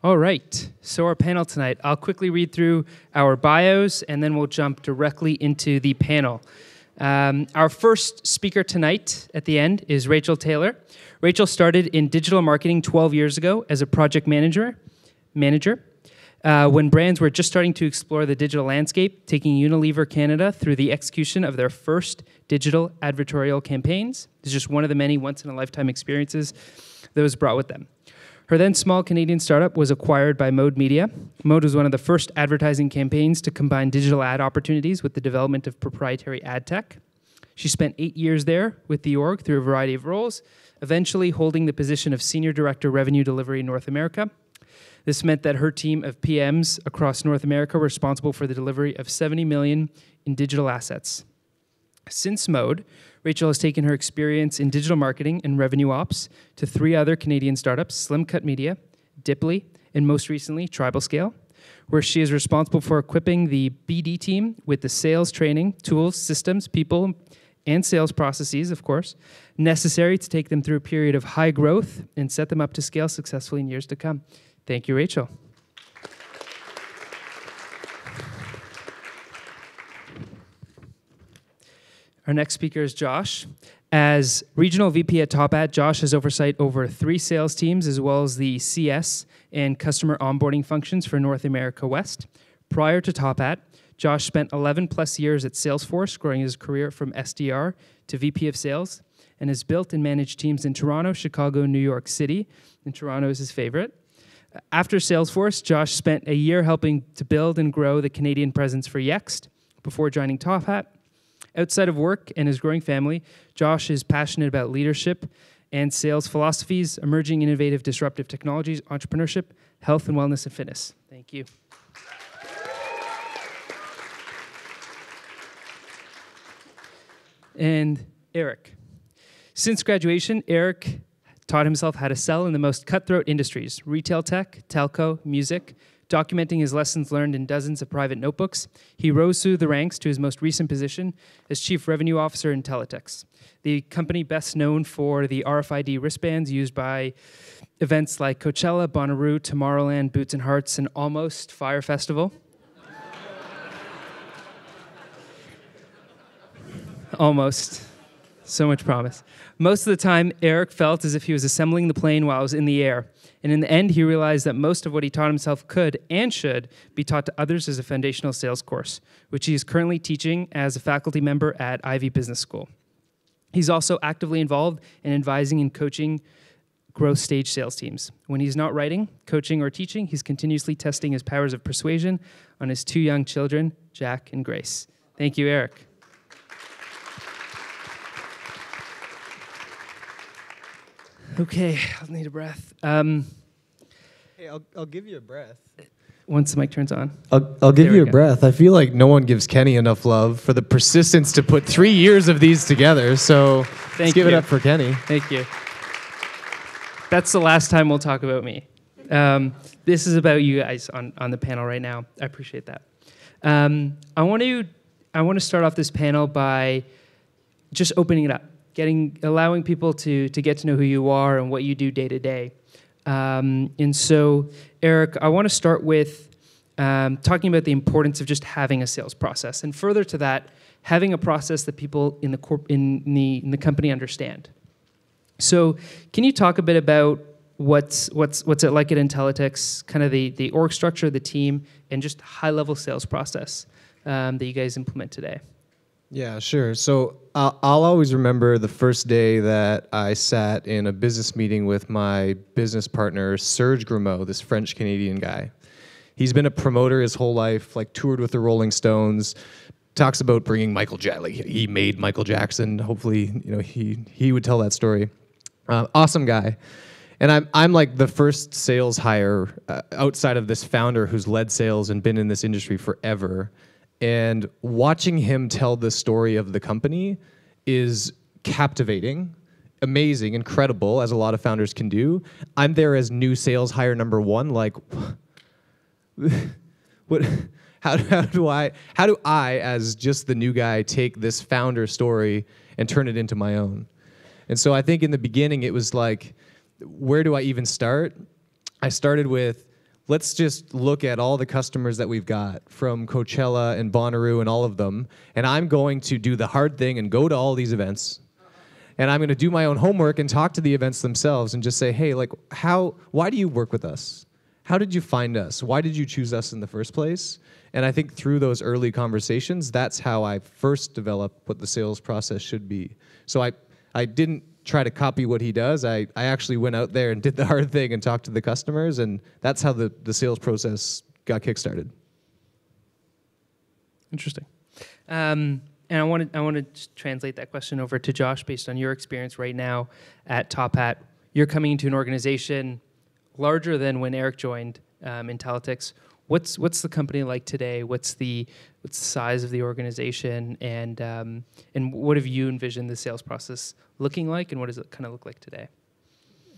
All right, so our panel tonight, I'll quickly read through our bios and then we'll jump directly into the panel. Our first speaker tonight at the end is Rachel Taylor. Rachel started in digital marketing 12 years ago as a project manager when brands were just starting to explore the digital landscape, taking Unilever Canada through the execution of their first digital advertorial campaigns. It's just one of the many once-in-a-lifetime experiences that was brought with them. Her then small Canadian startup was acquired by Mode Media. Mode was one of the first advertising campaigns to combine digital ad opportunities with the development of proprietary ad tech. She spent 8 years there with the org through a variety of roles, eventually holding the position of Senior Director Revenue Delivery in North America. This meant that her team of PMs across North America were responsible for the delivery of $70 million in digital assets. Since Mode, Rachel has taken her experience in digital marketing and revenue ops to 3 other Canadian startups, Slim Cut Media, Dipley, and most recently, TribalScale, where she is responsible for equipping the BD team with the sales training, tools, systems, people, and sales processes, of course, necessary to take them through a period of high growth and set them up to scale successfully in years to come. Thank you, Rachel. Our next speaker is Josh. As Regional VP at TopAt, Josh has oversight over 3 sales teams as well as the CS and customer onboarding functions for North America West. Prior to TopAt, Josh spent 11 plus years at Salesforce, growing his career from SDR to VP of Sales, and has built and managed teams in Toronto, Chicago, and New York City, and Toronto is his favorite. After Salesforce, Josh spent a year helping to build and grow the Canadian presence for Yext before joining TopAt. Outside of work and his growing family, Josh is passionate about leadership and sales philosophies, emerging innovative disruptive technologies, entrepreneurship, health and wellness, and fitness. Thank you. And Eric. Since graduation, Eric taught himself how to sell in the most cutthroat industries, retail tech, telco, music, documenting his lessons learned in dozens of private notebooks. He rose through the ranks to his most recent position as Chief Revenue Officer in Teletex, the company best known for the RFID wristbands used by events like Coachella, Bonnaroo, Tomorrowland, Boots and Hearts, and Almost Fire Festival. Almost. So much promise. Most of the time, Eric felt as if he was assembling the plane while it was in the air. And in the end, he realized that most of what he taught himself could and should be taught to others as a foundational sales course, which he is currently teaching as a faculty member at Ivy Business School. He's also actively involved in advising and coaching growth stage sales teams. When he's not writing, coaching, or teaching, he's continuously testing his powers of persuasion on his 2 young children, Jack and Grace. Thank you, Eric. Okay, I'll need a breath. Hey, I'll give you a breath. Once the mic turns on. I'll give you a breath. I feel like no one gives Kenny enough love for the persistence to put 3 years of these together. So let's give it up for Kenny. Thank you. That's the last time we'll talk about me. This is about you guys on the panel right now. I appreciate that. I want to start off this panel by just opening it up. Allowing people to get to know who you are and what you do day to day. And so, Eric, I want to start with talking about the importance of just having a sales process, and further to that, having a process that people in the company understand. So, can you talk a bit about what's it like at Intellitex, kind of the org structure, the team, and just high-level sales process that you guys implement today? Yeah, sure. So I'll always remember the first day that I sat in a business meeting with my business partner, Serge Grimaud, this French-Canadian guy. He's been a promoter his whole life, like toured with the Rolling Stones, talks about bringing Michael Jackson. Like he made Michael Jackson. Hopefully, he would tell that story. Awesome guy. And I'm like the first sales hire outside of this founder who's led sales and been in this industry forever. And watching him tell the story of the company is captivating, amazing, incredible, as a lot of founders can do. I'm there as new sales hire number 1, like, what? How do I, as just the new guy, take this founder story and turn it into my own? And so I think in the beginning it was like, where do I even start? I started with, let's just look at all the customers that we've got from Coachella and Bonnaroo and all of them, and I'm going to do the hard thing and go to all these events. And I'm going to do my own homework and talk to the events themselves and just say, hey, like, why do you work with us? How did you find us? Why did you choose us in the first place? And I think through those early conversations, that's how I first developed what the sales process should be. So I didn't try to copy what he does. I actually went out there and did the hard thing and talked to the customers, and that's how the sales process got kickstarted. Interesting. And I want to just translate that question over to Josh based on your experience right now at Top Hat. You're coming into an organization larger than when Eric joined Intellityx. What's the company like today? What's the size of the organization, and what have you envisioned the sales process looking like, and what does it kind of look like today?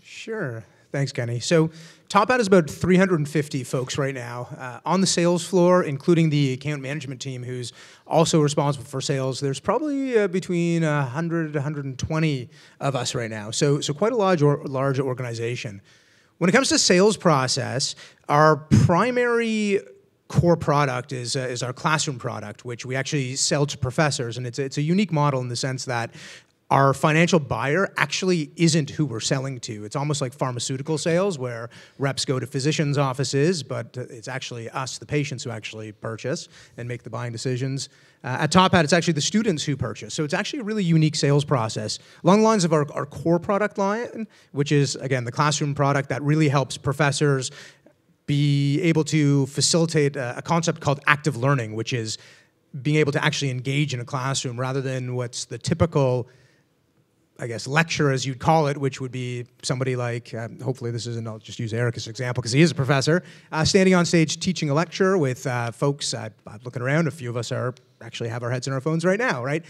Sure. Thanks, Kenny. So Top Hat is about 350 folks right now. On the sales floor, including the account management team, who's also responsible for sales, there's probably between 100 to 120 of us right now. So quite a large organization. When it comes to sales process, our primary core product is our classroom product, which we actually sell to professors, and it's a unique model in the sense that our financial buyer actually isn't who we're selling to. It's almost like pharmaceutical sales, where reps go to physicians' offices, but it's actually us, the patients, who actually purchase and make the buying decisions. At Top Hat, it's actually the students who purchase. So it's actually a really unique sales process. Along the lines of our core product line, which is, again, the classroom product that really helps professors be able to facilitate a concept called active learning, which is being able to actually engage in a classroom rather than what's the typical, I guess, lecture, as you'd call it, which would be somebody like, hopefully this isn't, I'll just use Eric as an example because he is a professor, standing on stage teaching a lecture with folks. I'm looking around, a few of us actually have our heads in our phones right now, right?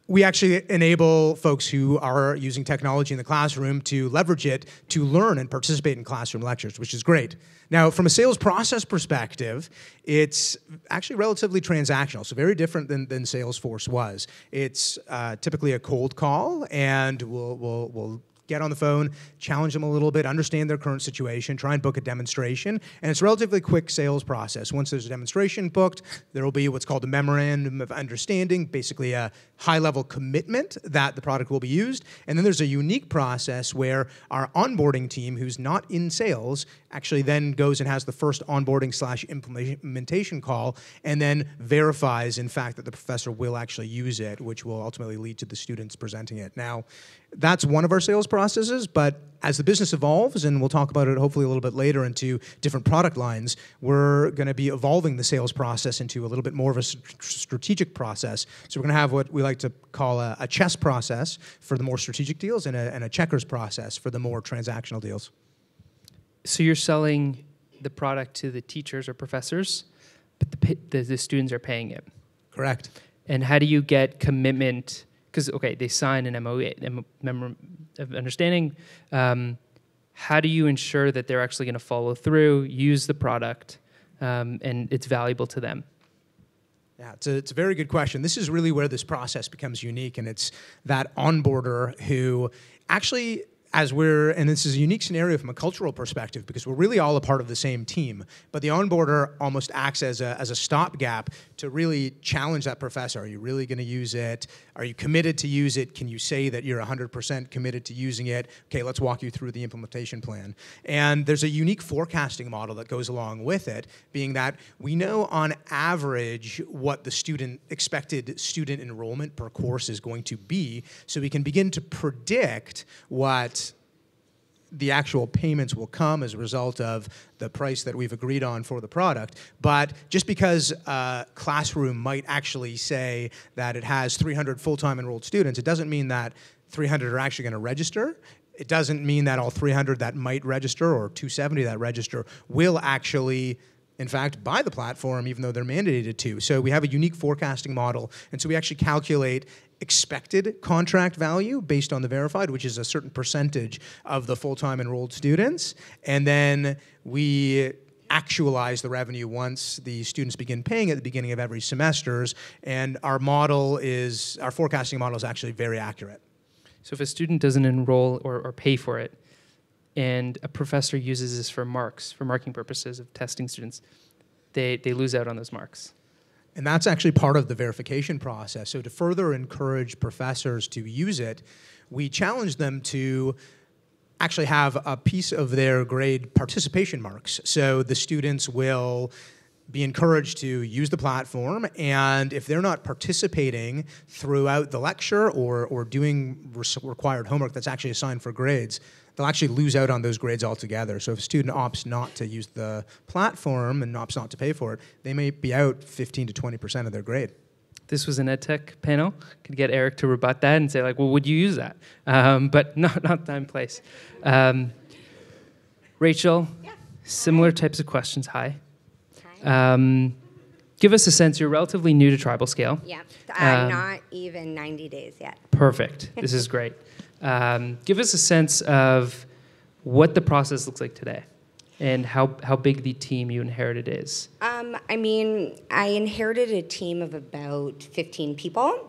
We actually enable folks who are using technology in the classroom to leverage it to learn and participate in classroom lectures, which is great. Now, from a sales process perspective, it's actually relatively transactional, so very different than Salesforce was. It's typically a cold call, and we'll get on the phone, challenge them a little bit, understand their current situation, try and book a demonstration, and it's a relatively quick sales process. Once there's a demonstration booked, there will be what's called a memorandum of understanding, basically a high-level commitment that the product will be used, and then there's a unique process where our onboarding team, who's not in sales, actually then goes and has the first onboarding/implementation call, and then verifies, in fact, that the professor will actually use it, which will ultimately lead to the students presenting it. Now, that's one of our sales processes, but as the business evolves, and we'll talk about it hopefully a little bit later into different product lines, we're going to be evolving the sales process into a little bit more of a strategic process. So we're going to have what we like to call a chess process for the more strategic deals and a checkers process for the more transactional deals. So you're selling the product to the teachers or professors, but the students are paying it. Correct. And how do you get commitment? Because, okay, they sign an MOA, Memorandum of Understanding. How do you ensure that they're actually going to follow through, use the product, and it's valuable to them? Yeah, it's a very good question. This is really where this process becomes unique, and it's that onboarder who actually, and this is a unique scenario from a cultural perspective because we're really all a part of the same team, but the onboarder almost acts as a stopgap to really challenge that professor. Are you really going to use it? Are you committed to use it? Can you say that you're 100% committed to using it? Okay, let's walk you through the implementation plan. And there's a unique forecasting model that goes along with it, being that we know on average what the expected student enrollment per course is going to be, so we can begin to predict what the actual payments will come as a result of the price that we've agreed on for the product. But just because a classroom might actually say that it has 300 full-time enrolled students, it doesn't mean that 300 are actually going to register. It doesn't mean that all 300 that might register or 270 that register will actually, in fact, buy the platform even though they're mandated to. So we have a unique forecasting model, and so we actually calculate expected contract value based on the verified, which is a certain percentage of the full-time enrolled students, and then we actualize the revenue once the students begin paying at the beginning of every semesters, and our forecasting model is actually very accurate. So if a student doesn't enroll or pay for it, and a professor uses this for marking purposes of testing students, they lose out on those marks. And that's actually part of the verification process. So to further encourage professors to use it, we challenge them to actually have a piece of their grade participation marks. So the students will be encouraged to use the platform, and if they're not participating throughout the lecture or doing required homework that's actually assigned for grades, they'll actually lose out on those grades altogether. So if a student opts not to use the platform and opts not to pay for it, they may be out 15 to 20% of their grade. This was an EdTech panel. Could get Eric to rebut that and say, like, well, would you use that? But not time, place. Rachel, yeah. Similar types of questions. Hi. Give us a sense. You're relatively new to Tribal Scale. Yeah, not even 90 days yet. Perfect. This is great. Give us a sense of what the process looks like today and how big the team you inherited is. I inherited a team of about 15 people.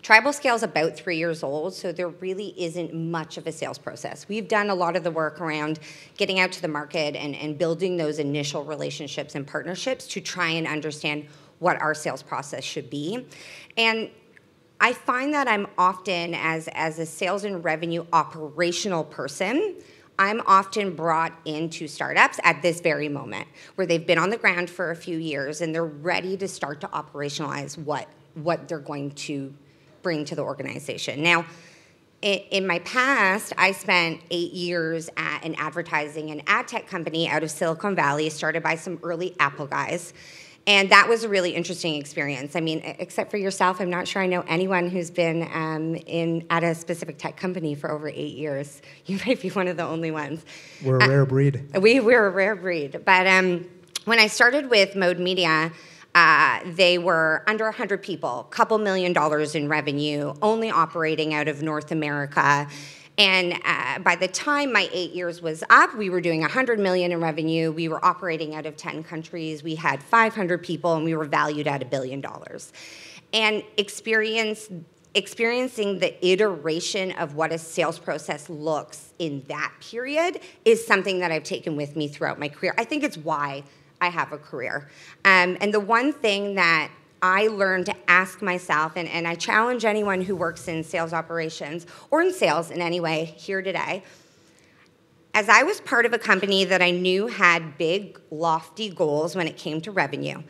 Tribal Scale is about 3 years old, so there really isn't much of a sales process. We've done a lot of the work around getting out to the market and building those initial relationships and partnerships to try and understand what our sales process should be. And I find that I'm often, as a sales and revenue operational person, I'm often brought into startups at this very moment where they've been on the ground for a few years and they're ready to start to operationalize what they're going to bring to the organization. Now, in my past, I spent 8 years at an advertising and ad tech company out of Silicon Valley, started by some early Apple guys. And that was a really interesting experience. I mean, except for yourself, I'm not sure I know anyone who's been at a specific tech company for over 8 years. You might be one of the only ones. We're a rare breed. We're a rare breed. But when I started with Mode Media, they were under 100 people, a couple $1 million in revenue, only operating out of North America. And by the time my 8 years was up, we were doing $100 million in revenue. We were operating out of 10 countries. We had 500 people, and we were valued at $1 billion. And experiencing the iteration of what a sales process looks in that period is something that I've taken with me throughout my career. I think it's why I have a career. And the one thing that I learned to ask myself, and I challenge anyone who works in sales operations or in sales in any way here today, as I was part of a company that I knew had big, lofty goals when it came to revenue,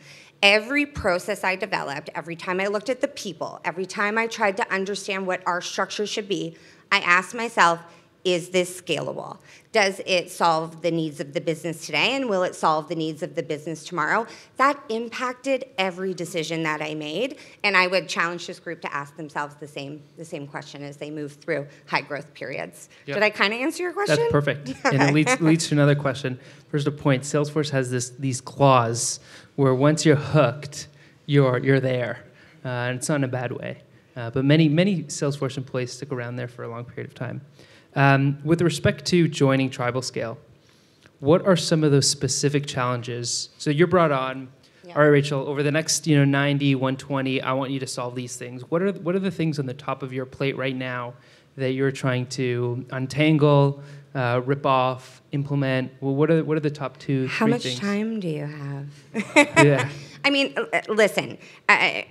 every process I developed, every time I looked at the people, every time I tried to understand what our structure should be, I asked myself, is this scalable? Does it solve the needs of the business today, and will it solve the needs of the business tomorrow? That impacted every decision that I made, and I would challenge this group to ask themselves the same question as they move through high growth periods. Yep. Did I kind of answer your question? That's perfect. Okay. And it leads to another question. First, a point. Salesforce has these claws where once you're hooked, you're there, and it's not in a bad way. But many Salesforce employees stick around there for a long period of time. With respect to joining Tribal Scale, what are some of those specific challenges? So you're brought on, yeah. All right, Rachel, over the next 90, 120, I want you to solve these things. What are the things on the top of your plate right now that you're trying to untangle, rip off, implement? Well, what are the top two, How three much things? time do you have? Yeah. I mean, listen,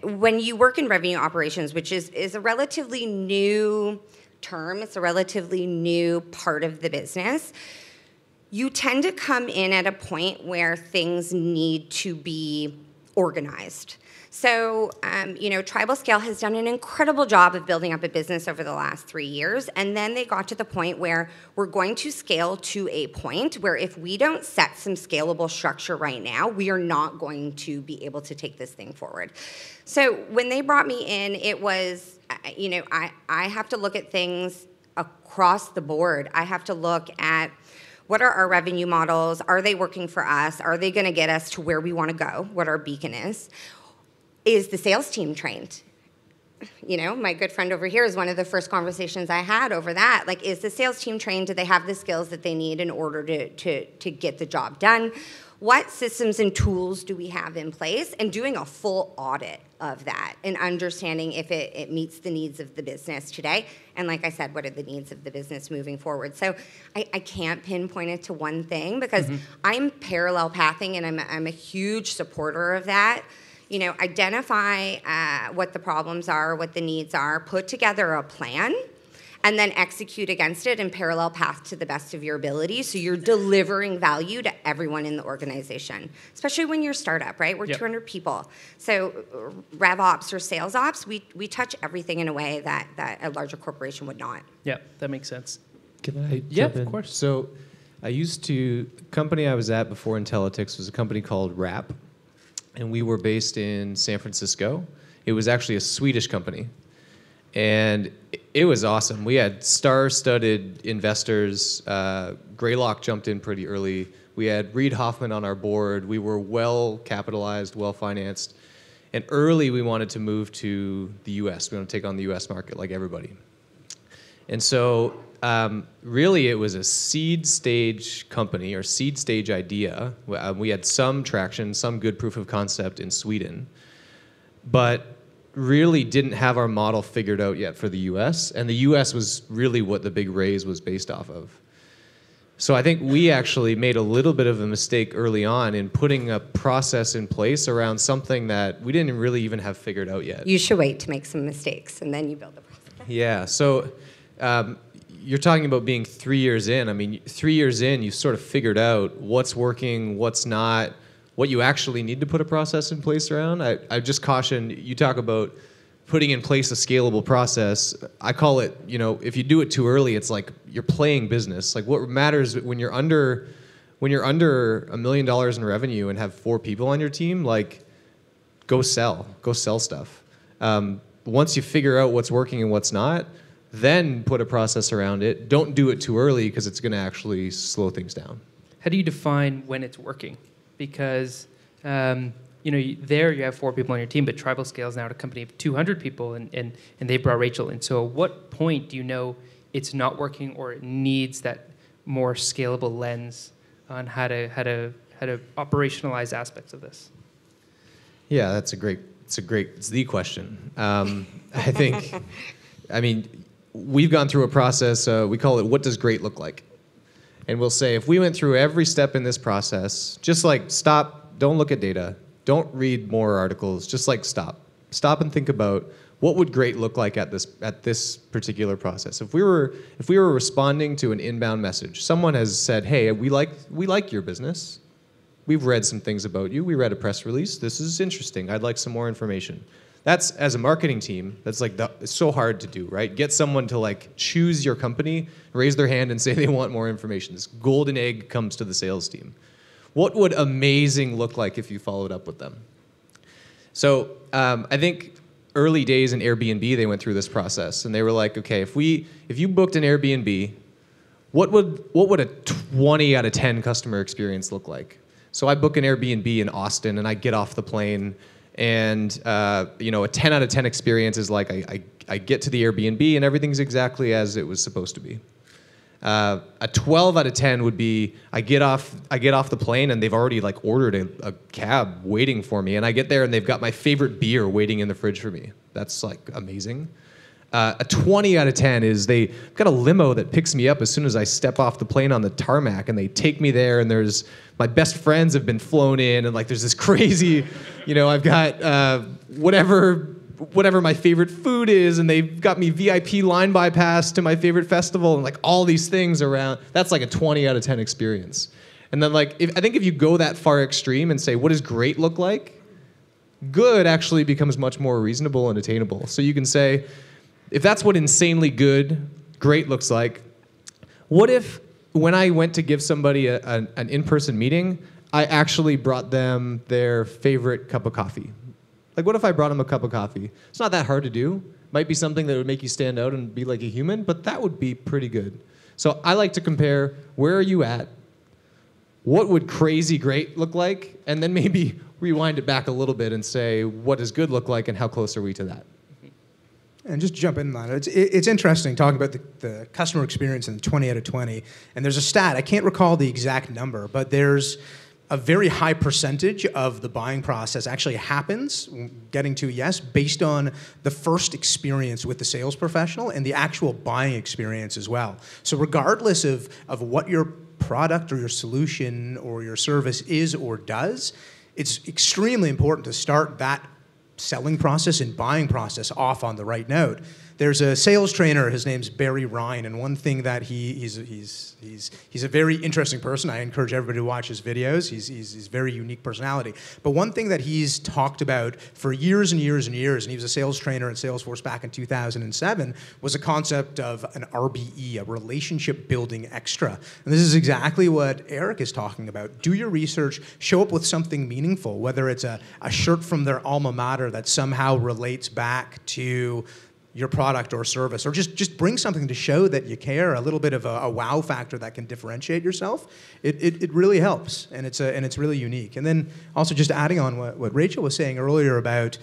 when you work in revenue operations, which is a relatively new term, it's a relatively new part of the business, you tend to come in at a point where things need to be organized. So, Tribal Scale has done an incredible job of building up a business over the last 3 years, and then they got to the point where we're going to scale to a point where if we don't set some scalable structure right now, we are not going to be able to take this thing forward. So when they brought me in, it was, I have to look at things across the board. I have to look at what are our revenue models? Are they working for us? Are they going to get us to where we want to go, what our beacon is? Is the sales team trained? my good friend over here is one of the first conversations I had over that. Like, is the sales team trained? Do they have the skills that they need in order to get the job done? What systems and tools do we have in place? And doing a full audit of that and understanding if it meets the needs of the business today. And like I said, what are the needs of the business moving forward? So I can't pinpoint it to one thing because I'm parallel pathing and I'm a huge supporter of that. Identify what the problems are, what the needs are, put together a plan, and then execute against it in parallel path to the best of your ability so you're delivering value to everyone in the organization, especially when you're a startup, right? We're 200 people. So rev ops or sales ops, we touch everything in a way that a larger corporation would not. Yeah, that makes sense. Can I Yeah, jump in? of course. So the company I was at before Intellityx was a company called Wrap, and we were based in San Francisco. It was actually a Swedish company. And it was awesome. We had star-studded investors. Greylock jumped in pretty early. We had Reid Hoffman on our board. We were well-capitalized, well-financed. And early, we wanted to move to the U.S. We wanted to take on the U.S. market like everybody. And so really, it was a seed stage company or seed stage idea. We had some traction, some good proof of concept in Sweden. But really didn't have our model figured out yet for the US, and the US was really what the big raise was based off of. So I think we actually made a little bit of a mistake early on in putting a process in place around something that we didn't really even have figured out yet. You should wait to make some mistakes, and then you build the process. Yeah, so you're talking about being 3 years in. I mean, 3 years in, you sort of figured out what's working, what's not, what you actually need to put a process in place around. I just caution, you talk about putting in place a scalable process. I call it, if you do it too early, it's like you're playing business. Like what matters when you're under $1 million in revenue and have 4 people on your team, like go sell stuff. Once you figure out what's working and what's not, then put a process around it. Don't do it too early because it's going to actually slow things down. How do you define when it's working? Because there you have 4 people on your team, but Tribal scales now to a company of 200 people, and they brought Rachel in. So at what point do you know it's not working or it needs that more scalable lens on how to operationalize aspects of this? Yeah, it's the question. I think, we've gone through a process, we call it, what does great look like? And we'll say, if we went through every step in this process, just like stop, don't look at data, don't read more articles, just like stop and think about what would great look like at this particular process. If we were responding to an inbound message, someone has said, hey, we like your business. We've read some things about you. We read a press release. This is interesting. I'd like some more information. That's, as a marketing team, that's it's so hard to do, right? Get someone to choose your company, raise their hand and say they want more information. This golden egg comes to the sales team. What would amazing look like if you followed up with them? So I think early days in Airbnb, they went through this process and they were like, okay, if you booked an Airbnb, what would a 20 out of 10 customer experience look like? So I book an Airbnb in Austin and I get off the plane. And a 10 out of 10 experience is like I get to the Airbnb and everything's exactly as it was supposed to be. A 12 out of 10 would be I get off the plane and they've already ordered a cab waiting for me, and I get there and they've got my favorite beer waiting in the fridge for me. That's amazing. A 20 out of 10 is they've got a limo that picks me up as soon as I step off the plane on the tarmac, and they take me there, and there's my best friends have been flown in, and there's this crazy, I've got whatever my favorite food is, and they've got me VIP line bypass to my favorite festival, and all these things around. That's a 20 out of 10 experience. And then I think if you go that far extreme and say, what does great look like? Good actually becomes much more reasonable and attainable. So you can say, if that's what insanely great looks like, what if when I went to give somebody an in-person meeting, I actually brought them their favorite cup of coffee? What if I brought them a cup of coffee? It's not that hard to do. Might be something that would make you stand out and be like a human, but that would be pretty good. So I like to compare, where are you at? What would crazy great look like? And then maybe rewind it back a little bit and say, what does good look like and how close are we to that? And just jump in on it. It's interesting talking about the customer experience in 20 out of 20. And there's a stat, I can't recall the exact number, but there's a very high percentage of the buying process actually happens, getting to yes, based on the first experience with the sales professional and the actual buying experience as well. So regardless of what your product or your solution or your service is or does, it's extremely important to start that selling process and buying process off on the right note. There's a sales trainer, his name's Barry Ryan, and one thing that he's a very interesting person. I encourage everybody to watch his videos. He's very unique personality. But one thing that he's talked about for years and years and years, and he was a sales trainer at Salesforce back in 2007, was a concept of an RBE, a relationship building extra. And this is exactly what Eric is talking about. Do your research, show up with something meaningful, whether it's a shirt from their alma mater that somehow relates back to your product or service, or just bring something to show that you care, a little bit of a wow factor that can differentiate yourself. It really helps, and it's really unique. And then also just adding on what Rachel was saying earlier about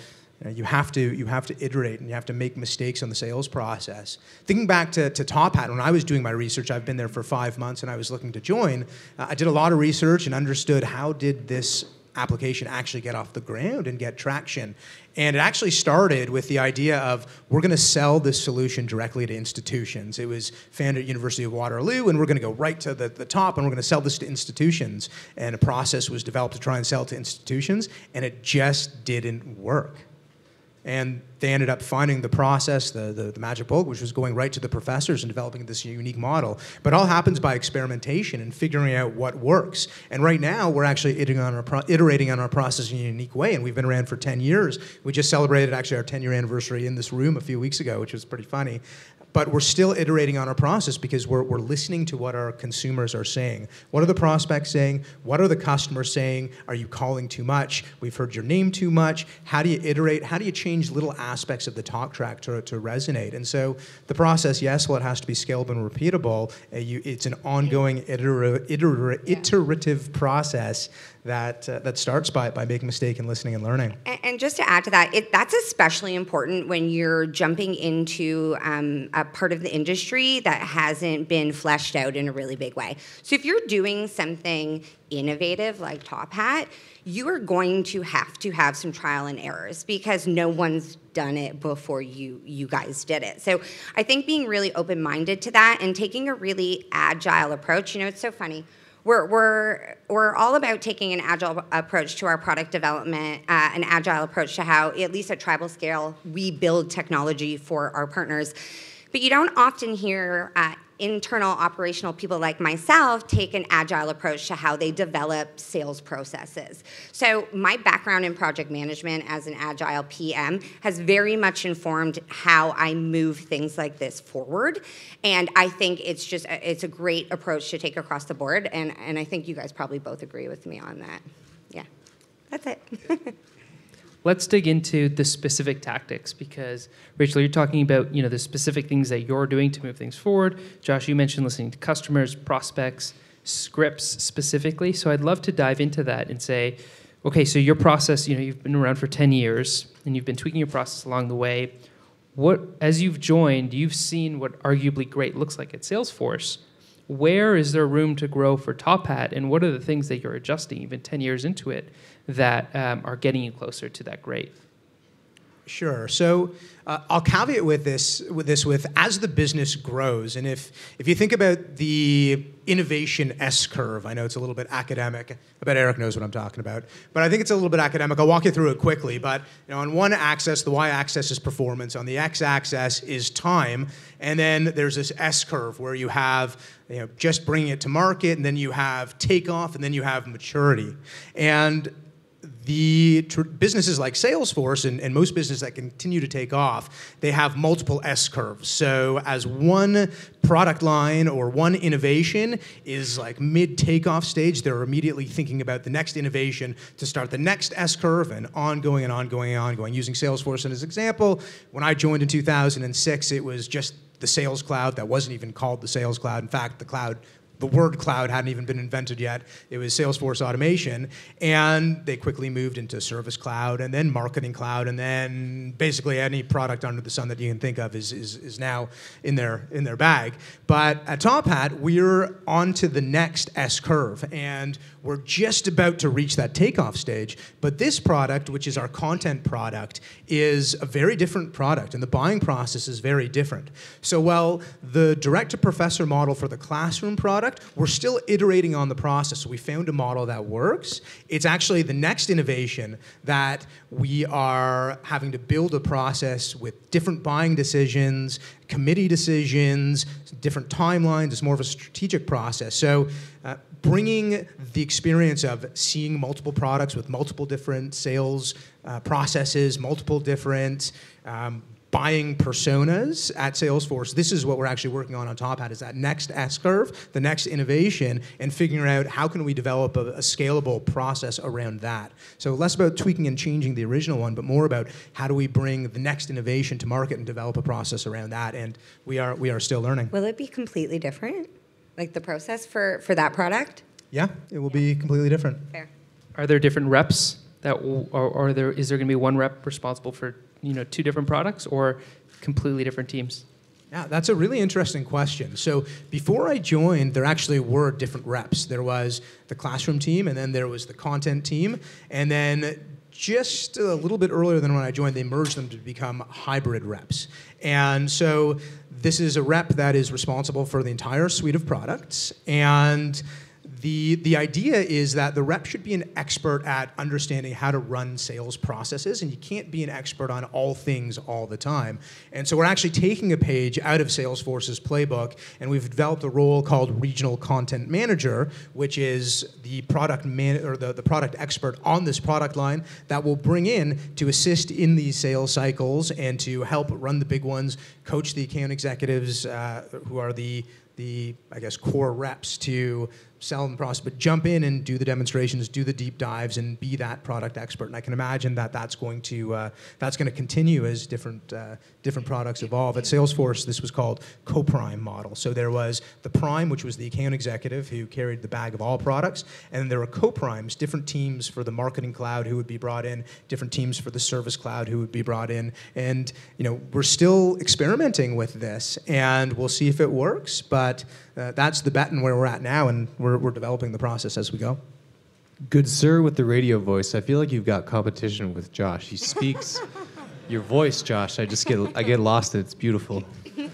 you have to iterate and you have to make mistakes on the sales process. Thinking back to Top Hat, when I was doing my research, I've been there for 5 months and I was looking to join, I did a lot of research and understood how did this application actually get off the ground and get traction. And it actually started with the idea of we're going to sell this solution directly to institutions. It was founded at University of Waterloo, and we're going to go right to the top, and we're going to sell this to institutions. And a process was developed to try and sell to institutions, and it just didn't work. And they ended up finding the process, the magic bullet, which was going right to the professors and developing this unique model. But it all happens by experimentation and figuring out what works. And right now, we're actually iterating on our process in a unique way, and we've been around for 10 years. We just celebrated actually our 10-year anniversary in this room a few weeks ago, which was pretty funny. But we're still iterating on our process because we're listening to what our consumers are saying. What are the prospects saying? What are the customers saying? Are you calling too much? We've heard your name too much. How do you iterate? How do you change little aspects of the talk track to resonate? And so the process, yes, well, it has to be scalable and repeatable. It's an ongoing iterative process that starts by making mistake and listening and learning. And just to add to that, that's especially important when you're jumping into a part of the industry that hasn't been fleshed out in a really big way. So if you're doing something innovative like Top Hat, you are going to have some trial and errors because no one's done it before you guys did it. So I think being really open-minded to that and taking a really agile approach, it's so funny. We're all about taking an agile approach to our product development, an agile approach to how, at least at Tribal Scale, we build technology for our partners. But you don't often hear internal operational people like myself take an agile approach to how they develop sales processes. So my background in project management as an agile PM has very much informed how I move things like this forward. And I think it's a great approach to take across the board. And I think you guys probably both agree with me on that. Yeah, that's it. Let's dig into the specific tactics because, Rachel, you're talking about the specific things that you're doing to move things forward. Josh, you mentioned listening to customers, prospects, scripts specifically. So I'd love to dive into that and say, okay, so your process, you've been around for 10 years and you've been tweaking your process along the way. As you've joined, you've seen what arguably great looks like at Salesforce. Where is there room to grow for Top Hat, and what are the things that you're adjusting, even 10 years into it, that are getting you closer to that great? Sure. So I'll caveat with this as the business grows, and if you think about the innovation S-curve, I know it's a little bit academic. I bet Eric knows what I'm talking about, but I think it's a little bit academic. I'll walk you through it quickly. But on one axis, the y-axis is performance. On the x-axis is time, and then there's this S-curve where you have just bringing it to market, and then you have takeoff, and then you have maturity. And the businesses like Salesforce and most businesses that continue to take off, they have multiple S-curves. So as one product line or one innovation is like mid-takeoff stage, they're immediately thinking about the next innovation to start the next S-curve and ongoing and ongoing and ongoing. Using Salesforce as an example, when I joined in 2006, it was just the Sales Cloud that wasn't even called the Sales Cloud. In fact, the cloud the word cloud hadn't even been invented yet. It was Salesforce automation, and they quickly moved into Service Cloud, and then Marketing Cloud, and then basically any product under the sun that you can think of is now in their bag. But at Top Hat, we're on to the next S curve, and we're just about to reach that takeoff stage. But this product, which is our content product, is a very different product, and the buying process is very different. So while the direct-to-professor model for the classroom product, we're still iterating on the process. So we found a model that works. It's actually the next innovation that we are having to build a process with different buying decisions, committee decisions, different timelines. It's more of a strategic process. So bringing the experience of seeing multiple products with multiple different sales processes, multiple different buying personas at Salesforce, this is what we're actually working on Top Hat, is that next S-curve, the next innovation, and figuring out how can we develop a scalable process around that. So less about tweaking and changing the original one, but more about how do we bring the next innovation to market and develop a process around that, and we are still learning. Will it be completely different, like the process for that product? Yeah, it will be completely different. Fair. Are there different reps is there going to be one rep responsible for two different products, or completely different teams? Yeah, that's a really interesting question. So before I joined, there actually were different reps. There was the classroom team, and then there was the content team, and then just a little bit earlier than when I joined, they merged them to become hybrid reps. And so this is a rep that is responsible for the entire suite of products, and the idea is that the rep should be an expert at understanding how to run sales processes, and you can't be an expert on all things all the time. And so we're actually taking a page out of Salesforce's Playbook, and we've developed a role called Regional Content Manager, which is the product the product expert on this product line that we'll bring in to assist in these sales cycles and to help run the big ones, coach the account executives who are the I guess core reps to sell the process, but jump in and do the demonstrations, do the deep dives, and be that product expert. And I can imagine that that's going to continue as different products evolve. At Salesforce, this was called co-prime model. So there was the prime, which was the account executive who carried the bag of all products, and then there were co-primes, different teams for the marketing cloud who would be brought in, different teams for the service cloud who would be brought in, and we're still experimenting with this, and we'll see if it works. But that's the bet and where we're at now, and we're developing the process as we go. Good sir with the radio voice. I feel like you've got competition with Josh. He speaks your voice, Josh. I get lost in it. It's beautiful. It's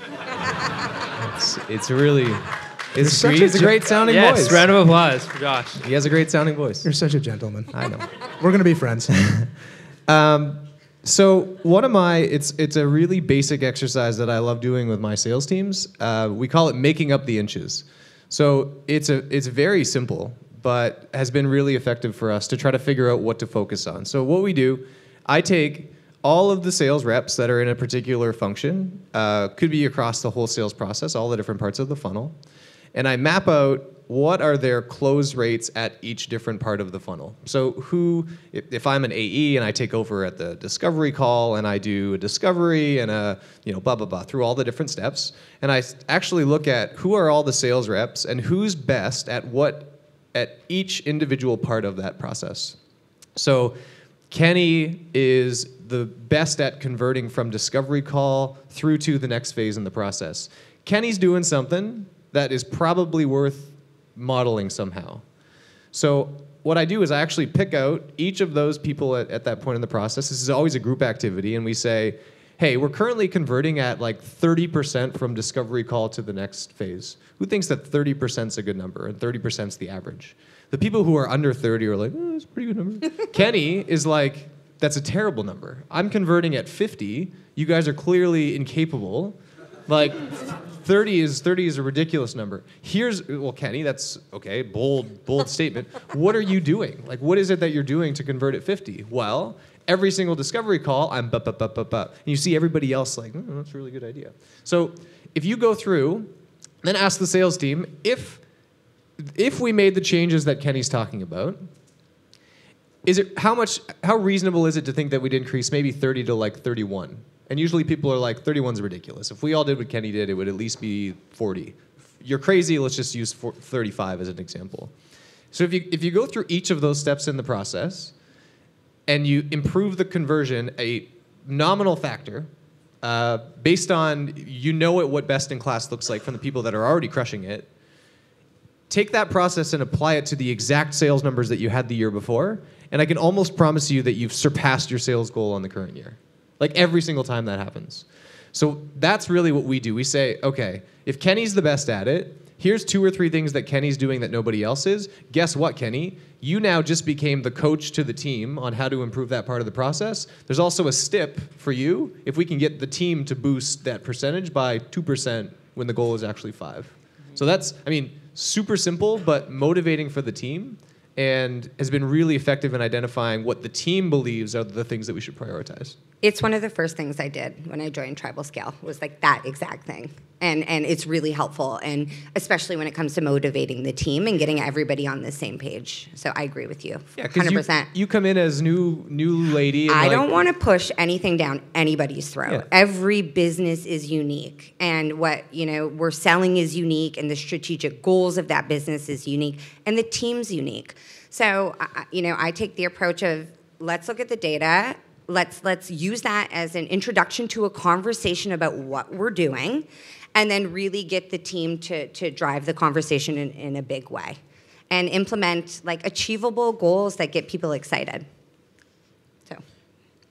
a great sounding voice. Yes, round of applause for Josh. He has a great sounding voice. You're such a gentleman. I know. We're going to be friends. So one of it's a really basic exercise that I love doing with my sales teams. We call it making up the inches. So it's very simple, but has been really effective for us to try to figure out what to focus on. So what we do, I take all of the sales reps that are in a particular function, could be across the whole sales process, all the different parts of the funnel, and I map out what are their close rates at each different part of the funnel. So if I'm an AE and I take over at the discovery call and I do a discovery and blah, blah, blah, through all the different steps, and I actually look at who are all the sales reps and who's best at each individual part of that process. So Kenny is the best at converting from discovery call through to the next phase in the process. Kenny's doing something that is probably worth modeling somehow. So what I do is I actually pick out each of those people at that point in the process. This is always a group activity, and we say, hey, we're currently converting at like 30% from discovery call to the next phase. Who thinks that 30% is a good number and 30% is the average? The people who are under 30 are like, oh, that's a pretty good number. Kenny is like, that's a terrible number. I'm converting at 50. You guys are clearly incapable. Like, 30 is a ridiculous number. Kenny, that's okay, bold statement. What are you doing? Like, what is it that you're doing to convert at 50? Well, every single discovery call, I'm ba. And you see everybody else like, that's a really good idea. So if you go through, then ask the sales team, if we made the changes that Kenny's talking about, how reasonable is it to think that we'd increase maybe 30 to like 31? And usually people are like, 31's ridiculous. If we all did what Kenny did, it would at least be 40. you're crazy, let's just use 35 as an example. So if you go through each of those steps in the process and you improve the conversion a nominal factor based on what best in class looks like from the people that are already crushing it, take that process and apply it to the exact sales numbers that you had the year before, and I can almost promise you that you've surpassed your sales goal on the current year. Like every single time that happens. So that's really what we do. We say, okay, if Kenny's the best at it, here's 2 or 3 things that Kenny's doing that nobody else is. Guess what, Kenny? You now just became the coach to the team on how to improve that part of the process. There's also a stip for you if we can get the team to boost that percentage by 2% when the goal is actually 5. So that's, super simple, but motivating for the team, and has been really effective in identifying what the team believes are the things that we should prioritize. It's one of the first things I did when I joined Tribal Scale, was like that exact thing. And it's really helpful, and especially when it comes to motivating the team and getting everybody on the same page. So I agree with you, 100%. You come in as new lady. And I don't want to push anything down anybody's throat. Yeah. Every business is unique, and what we're selling is unique, and the strategic goals of that business is unique, and the team's unique. So I take the approach of, let's look at the data. Let's use that as an introduction to a conversation about what we're doing, and then really get the team to drive the conversation in a big way, and implement like achievable goals that get people excited. So,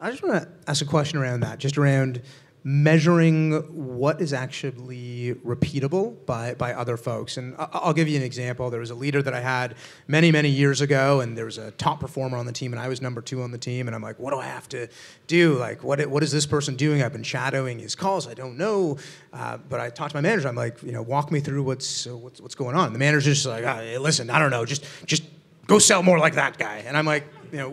I just want to ask a question around that, just around measuring what is actually repeatable by other folks. And I'll give you an example. There was a leader that I had many, many years ago, and there was a top performer on the team, and I was number 2 on the team, and I'm like, what do I have to do? Like, what is this person doing? I've been shadowing his calls. I don't know. But I talked to my manager. I'm like, walk me through what's going on. The manager's just like, hey, listen, I don't know. Just go sell more like that guy. And I'm like,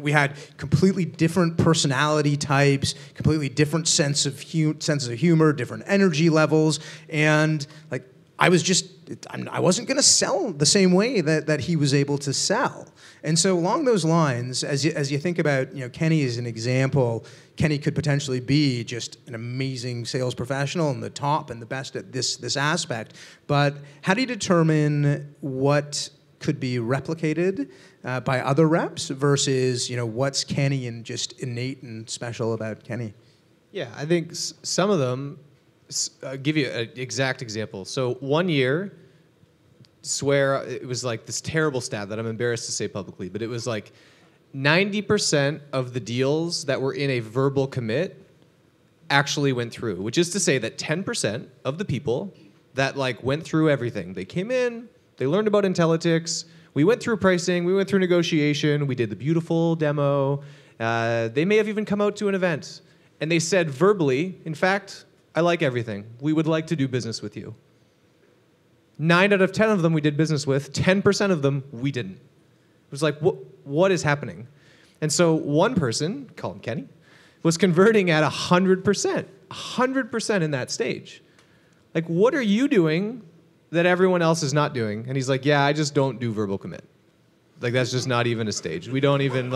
we had completely different personality types, completely different sense of humor, different energy levels, and like I wasn't going to sell the same way that he was able to sell. And so along those lines, as you think about Kenny as an example, Kenny could potentially be just an amazing sales professional and the top and the best at this aspect. But how do you determine what could be replicated by other reps versus what's Kenny and just innate and special about Kenny? Yeah, I think some of them. I'll give you an exact example. So one year, swear it was like this terrible stat that I'm embarrassed to say publicly, but it was like 90% of the deals that were in a verbal commit actually went through, which is to say that 10% of the people that went through everything, they came in, they learned about Intellityx, we went through pricing, we went through negotiation, we did the beautiful demo, they may have even come out to an event, and they said verbally, in fact, I like everything. We would like to do business with you. 9 out of 10 of them we did business with, 10% of them we didn't. It was like, what is happening? And so one person, call him Kenny, was converting at 100% in that stage. Like, what are you doing that everyone else is not doing? And he's like, yeah, I just don't do verbal commit. Like, that's just not even a stage. We don't even,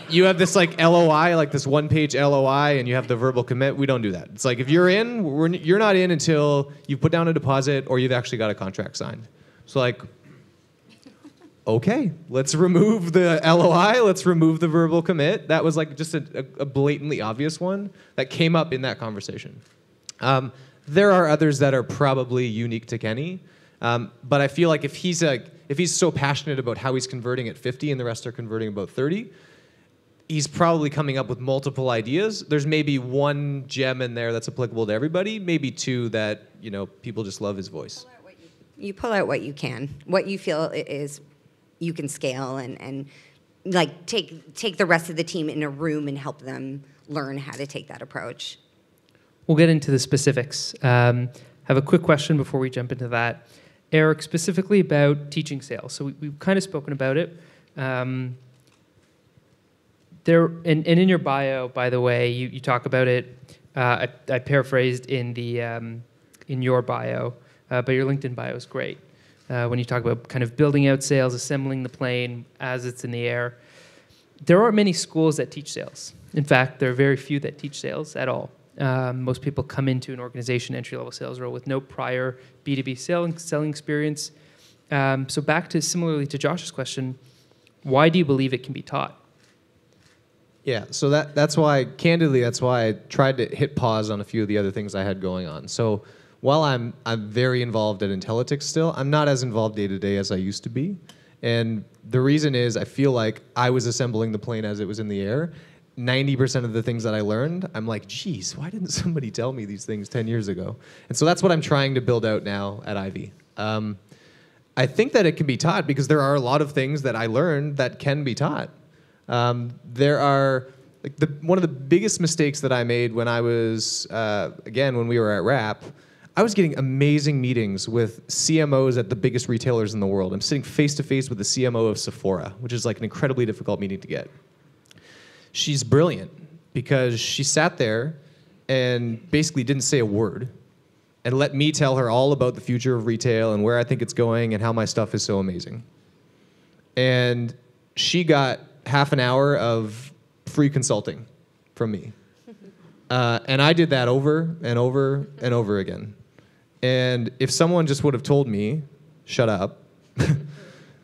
you have this, LOI, this one-page LOI, and you have the verbal commit. We don't do that. It's like, if you're in, you're not in until you put down a deposit or you've actually got a contract signed. So, okay, let's remove the LOI, let's remove the verbal commit. That was, just a blatantly obvious one that came up in that conversation. There are others that are probably unique to Kenny, but I feel like if he's so passionate about how he's converting at 50 and the rest are converting about 30, he's probably coming up with multiple ideas. There's maybe one gem in there that's applicable to everybody, maybe 2 that people just love his voice. You pull out what you can, what you feel is you can scale, and take the rest of the team in a room and help them learn how to take that approach. We'll get into the specifics. Have a quick question before we jump into that. Eric, specifically about teaching sales. So we've kind of spoken about it. There, and in your bio, by the way, you talk about it. I paraphrased in your bio, but your LinkedIn bio is great. When you talk about kind of building out sales, assembling the plane as it's in the air. There aren't many schools that teach sales. In fact, there are very few that teach sales at all. Most people come into an organization entry-level sales role with no prior B2B selling experience. So back to similarly to Josh's question, why do you believe it can be taught? Yeah, so that's why, candidly, that's why I tried to hit pause on a few of the other things I had going on. So while I'm very involved at Intellitic still, I'm not as involved day to day as I used to be. And the reason is I feel like I was assembling the plane as it was in the air. 90% of the things that I learned, I'm like, geez, why didn't somebody tell me these things 10 years ago? And so that's what I'm trying to build out now at Ivy. I think that it can be taught because there are a lot of things that I learned that can be taught. There are, like, one of the biggest mistakes that I made when I was, again, when we were at RAP, I was getting amazing meetings with CMOs at the biggest retailers in the world. I'm sitting face to face with the CMO of Sephora, which is like an incredibly difficult meeting to get. She's brilliant because she sat there and basically didn't say a word and let me tell her all about the future of retail and where I think it's going and how my stuff is so amazing. And she got half an hour of free consulting from me. And I did that over and over and over again. And if someone just would have told me, shut up,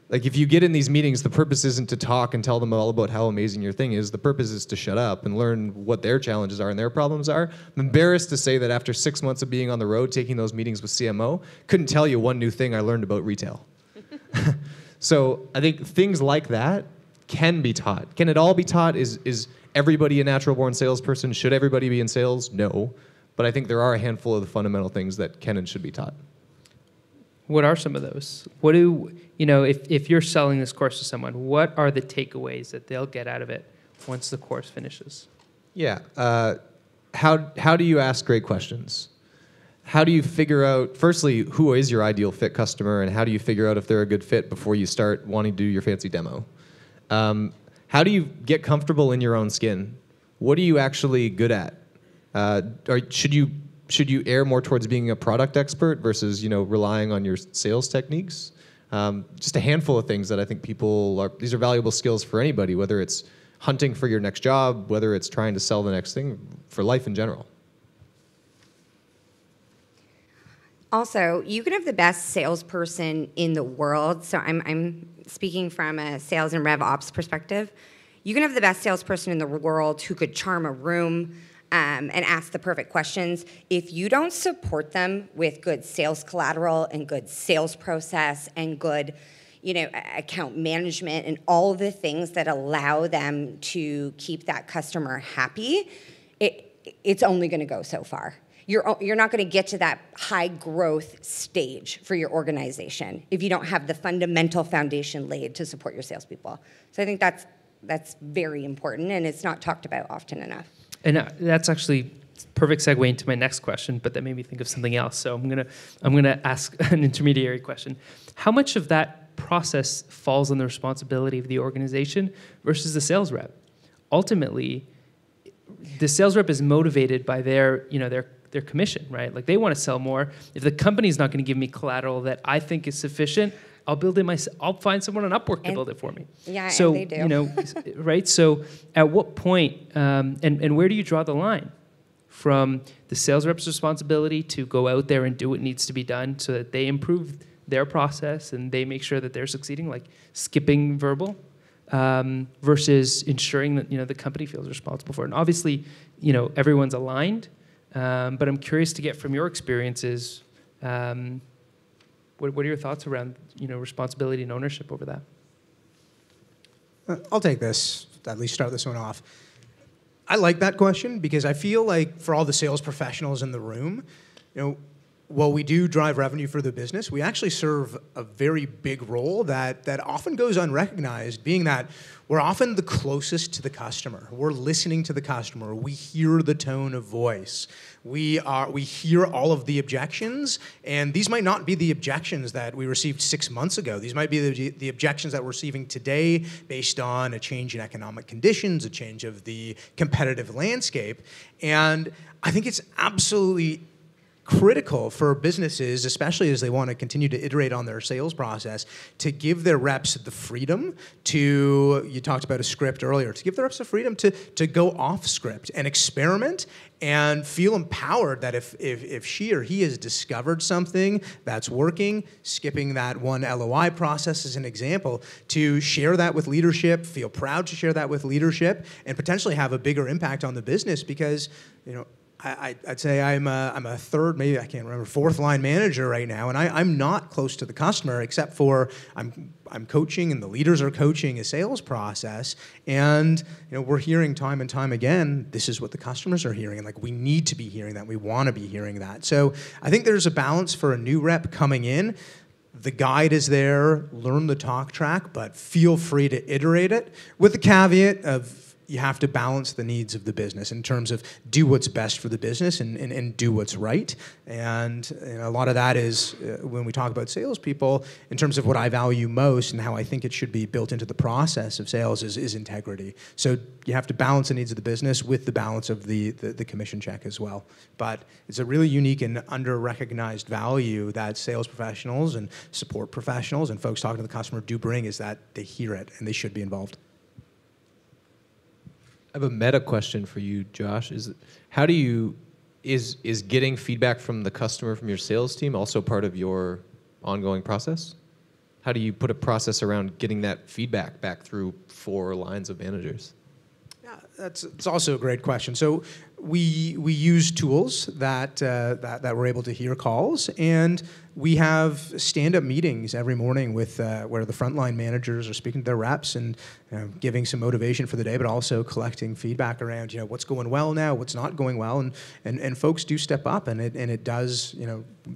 like if you get in these meetings, the purpose isn't to talk and tell them all about how amazing your thing is. The purpose is to shut up and learn what their challenges are and their problems are. I'm embarrassed to say that after 6 months of being on the road, taking those meetings with CMO, couldn't tell you one new thing I learned about retail. So I think things like that can be taught. Can it all be taught? Is everybody a natural-born salesperson? Should everybody be in sales? No. But I think there are a handful of the fundamental things that can and should be taught. What are some of those? What do, if you're selling this course to someone, what are the takeaways that they'll get out of it once the course finishes? Yeah. How do you ask great questions? How do you figure out, firstly, who is your ideal fit customer, and how do you figure out if they're a good fit before you start wanting to do your fancy demo? How do you get comfortable in your own skin? What are you actually good at? Or should you err more towards being a product expert versus relying on your sales techniques? Just a handful of things that I think these are valuable skills for anybody, whether it's hunting for your next job, whether it's trying to sell the next thing, for life in general. Also, you can have the best salesperson in the world. So I'm speaking from a sales and rev ops perspective. You can have the best salesperson in the world who could charm a room and ask the perfect questions. If you don't support them with good sales collateral and good sales process and good, account management and all the things that allow them to keep that customer happy, it's only going to go so far. You're not going to get to that high growth stage for your organization if you don't have the fundamental foundation laid to support your salespeople. So I think that's very important, and it's not talked about often enough. And that's actually perfect segue into my next question, but that made me think of something else. So I'm gonna ask an intermediary question. How much of that process falls on the responsibility of the organization versus the sales rep? Ultimately, the sales rep is motivated by their commission, right? Like, they want to sell more. If the company's not going to give me collateral that I think is sufficient, I'll build it myself. I'll find someone on Upwork to build it for me. Yeah, so, and they do. Right? So at what point, and where do you draw the line from the sales rep's responsibility to go out there and do what needs to be done so that they improve their process and they make sure that they're succeeding, like skipping verbal, versus ensuring that, the company feels responsible for it? And obviously, everyone's aligned, but I'm curious to get from your experiences, what are your thoughts around, responsibility and ownership over that? I'll take this, at least start this one off. I like that question because I feel like for all the sales professionals in the room, while we do drive revenue for the business, we actually serve a very big role that often goes unrecognized, being that we're often the closest to the customer. We're listening to the customer. We hear the tone of voice. We hear all of the objections, and these might not be the objections that we received 6 months ago. These might be the objections that we're receiving today based on a change in economic conditions, a change of the competitive landscape. And I think it's absolutely critical for businesses, especially as they want to continue to iterate on their sales process, to give their reps the freedom to, you talked about a script earlier, to give the reps the freedom to go off script and experiment and feel empowered that if she or he has discovered something that's working, skipping that one LOI process as an example, to share that with leadership, feel proud to share that with leadership, and potentially have a bigger impact on the business because, I'd say I'm a third, maybe I can't remember, fourth line manager right now, and I'm not close to the customer except for I'm coaching and the leaders are coaching a sales process, and we're hearing time and time again, this is what the customers are hearing, and like we need to be hearing that, we want to be hearing that. So I think there's a balance for a new rep coming in. The guide is there, learn the talk track, but feel free to iterate it with the caveat of you have to balance the needs of the business in terms of do what's best for the business and do what's right. And a lot of that is when we talk about salespeople, in terms of what I value most and how I think it should be built into the process of sales is integrity. So you have to balance the needs of the business with the balance of the commission check as well. But it's a really unique and under-recognized value that sales professionals and support professionals and folks talking to the customer do bring, is that they hear it and they should be involved. I have a meta question for you, Josh. Is getting feedback from the customer from your sales team also part of your ongoing process? How do you put a process around getting that feedback back through 4 lines of managers? Yeah, it's also a great question. So we use tools that we're able to hear calls, and we have stand-up meetings every morning with where the frontline managers are speaking to their reps and giving some motivation for the day, but also collecting feedback around what's going well now, what's not going well, and folks do step up, and it does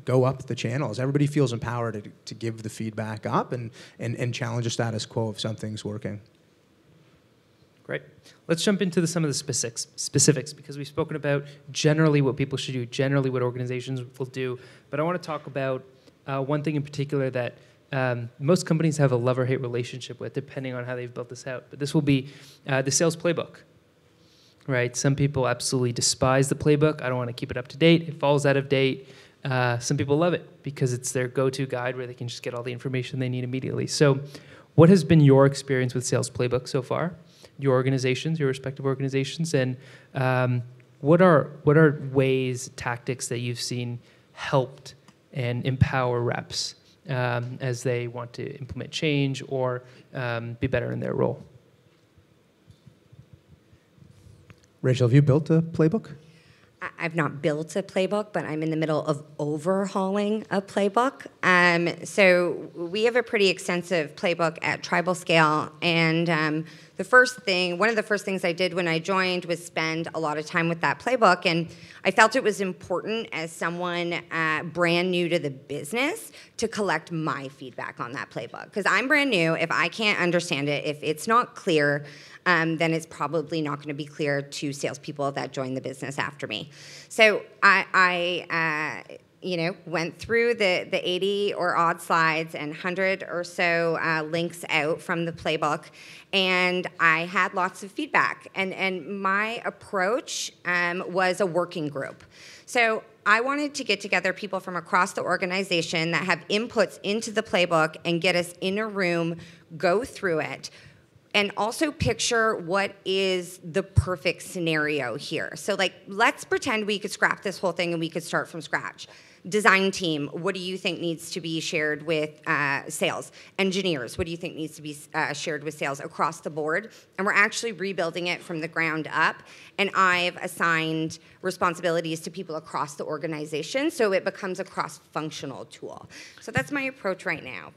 go up the channels. Everybody feels empowered to give the feedback up and challenge the status quo if something's working. Great. Let's jump into some of the specifics because we've spoken about generally what people should do, generally what organizations will do. But I want to talk about one thing in particular that most companies have a love or hate relationship with, depending on how they've built this out. But this will be the sales playbook, right? Some people absolutely despise the playbook. I don't want to keep it up to date. It falls out of date. Some people love it because it's their go-to guide where they can just get all the information they need immediately. So what has been your experience with sales playbook so far? Your organizations, your respective organizations, and what are ways, tactics that you've seen helped and empower reps as they want to implement change or be better in their role? Rachel, have you built a playbook? I've not built a playbook, but I'm in the middle of overhauling a playbook. So we have a pretty extensive playbook at Tribal Scale, and one of the first things I did when I joined was spend a lot of time with that playbook, and I felt it was important as someone brand new to the business to collect my feedback on that playbook. Because I'm brand new, if I can't understand it, if it's not clear, then it's probably not going to be clear to salespeople that join the business after me. So I went through the 80 or odd slides and 100 or so links out from the playbook, and I had lots of feedback. And my approach was a working group. So I wanted to get together people from across the organization that have inputs into the playbook and get us in a room, go through it, and also picture what is the perfect scenario here. So let's pretend we could scrap this whole thing and we could start from scratch. Design team, what do you think needs to be shared with sales? Engineers, what do you think needs to be shared with sales across the board? And we're actually rebuilding it from the ground up. And I've assigned responsibilities to people across the organization, so it becomes a cross-functional tool. So that's my approach right now.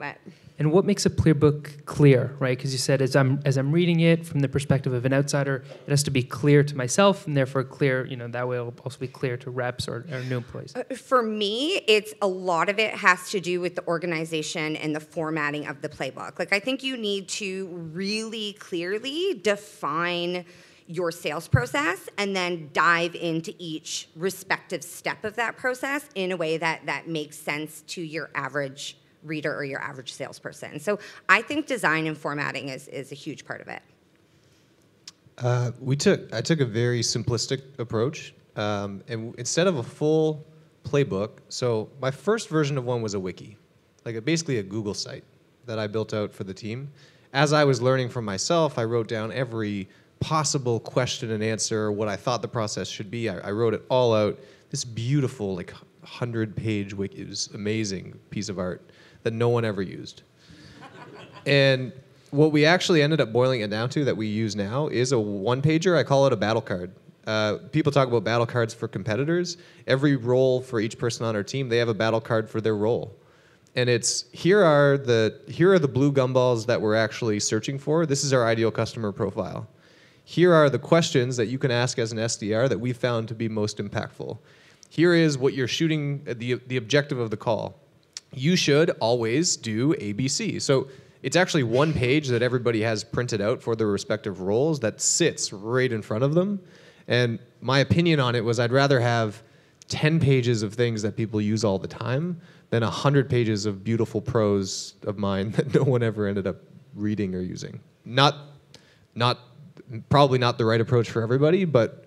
And what makes a playbook clear, right? Because you said as I'm reading it from the perspective of an outsider, it has to be clear to myself, and therefore clear, that way it'll also be clear to reps or new employees. For me, it's a lot of it has to do with the organization and the formatting of the playbook. I think you need to really clearly define your sales process and then dive into each respective step of that process in a way that makes sense to your average reader or your average salesperson. So I think design and formatting is a huge part of it. I took a very simplistic approach, and instead of a full Playbook. So my first version of one was a wiki, like basically a Google site that I built out for the team. As I was learning from myself, I wrote down every possible question and answer, what I thought the process should be. I wrote it all out. This beautiful, like 100-page wiki. It was amazing piece of art that no one ever used. And what we actually ended up boiling it down to that we use now is a one-pager. I call it a battle card. People talk about battle cards for competitors. Every role for each person on our team, they have a battle card for their role. And it's here are the blue gumballs that we're actually searching for. This is our ideal customer profile. Here are the questions that you can ask as an SDR that we found to be most impactful. Here is what you're shooting, the objective of the call. You should always do ABC. So it's actually one page that everybody has printed out for their respective roles that sits right in front of them. And my opinion on it was I'd rather have 10 pages of things that people use all the time than 100 pages of beautiful prose of mine that no one ever ended up reading or using. Probably not the right approach for everybody, but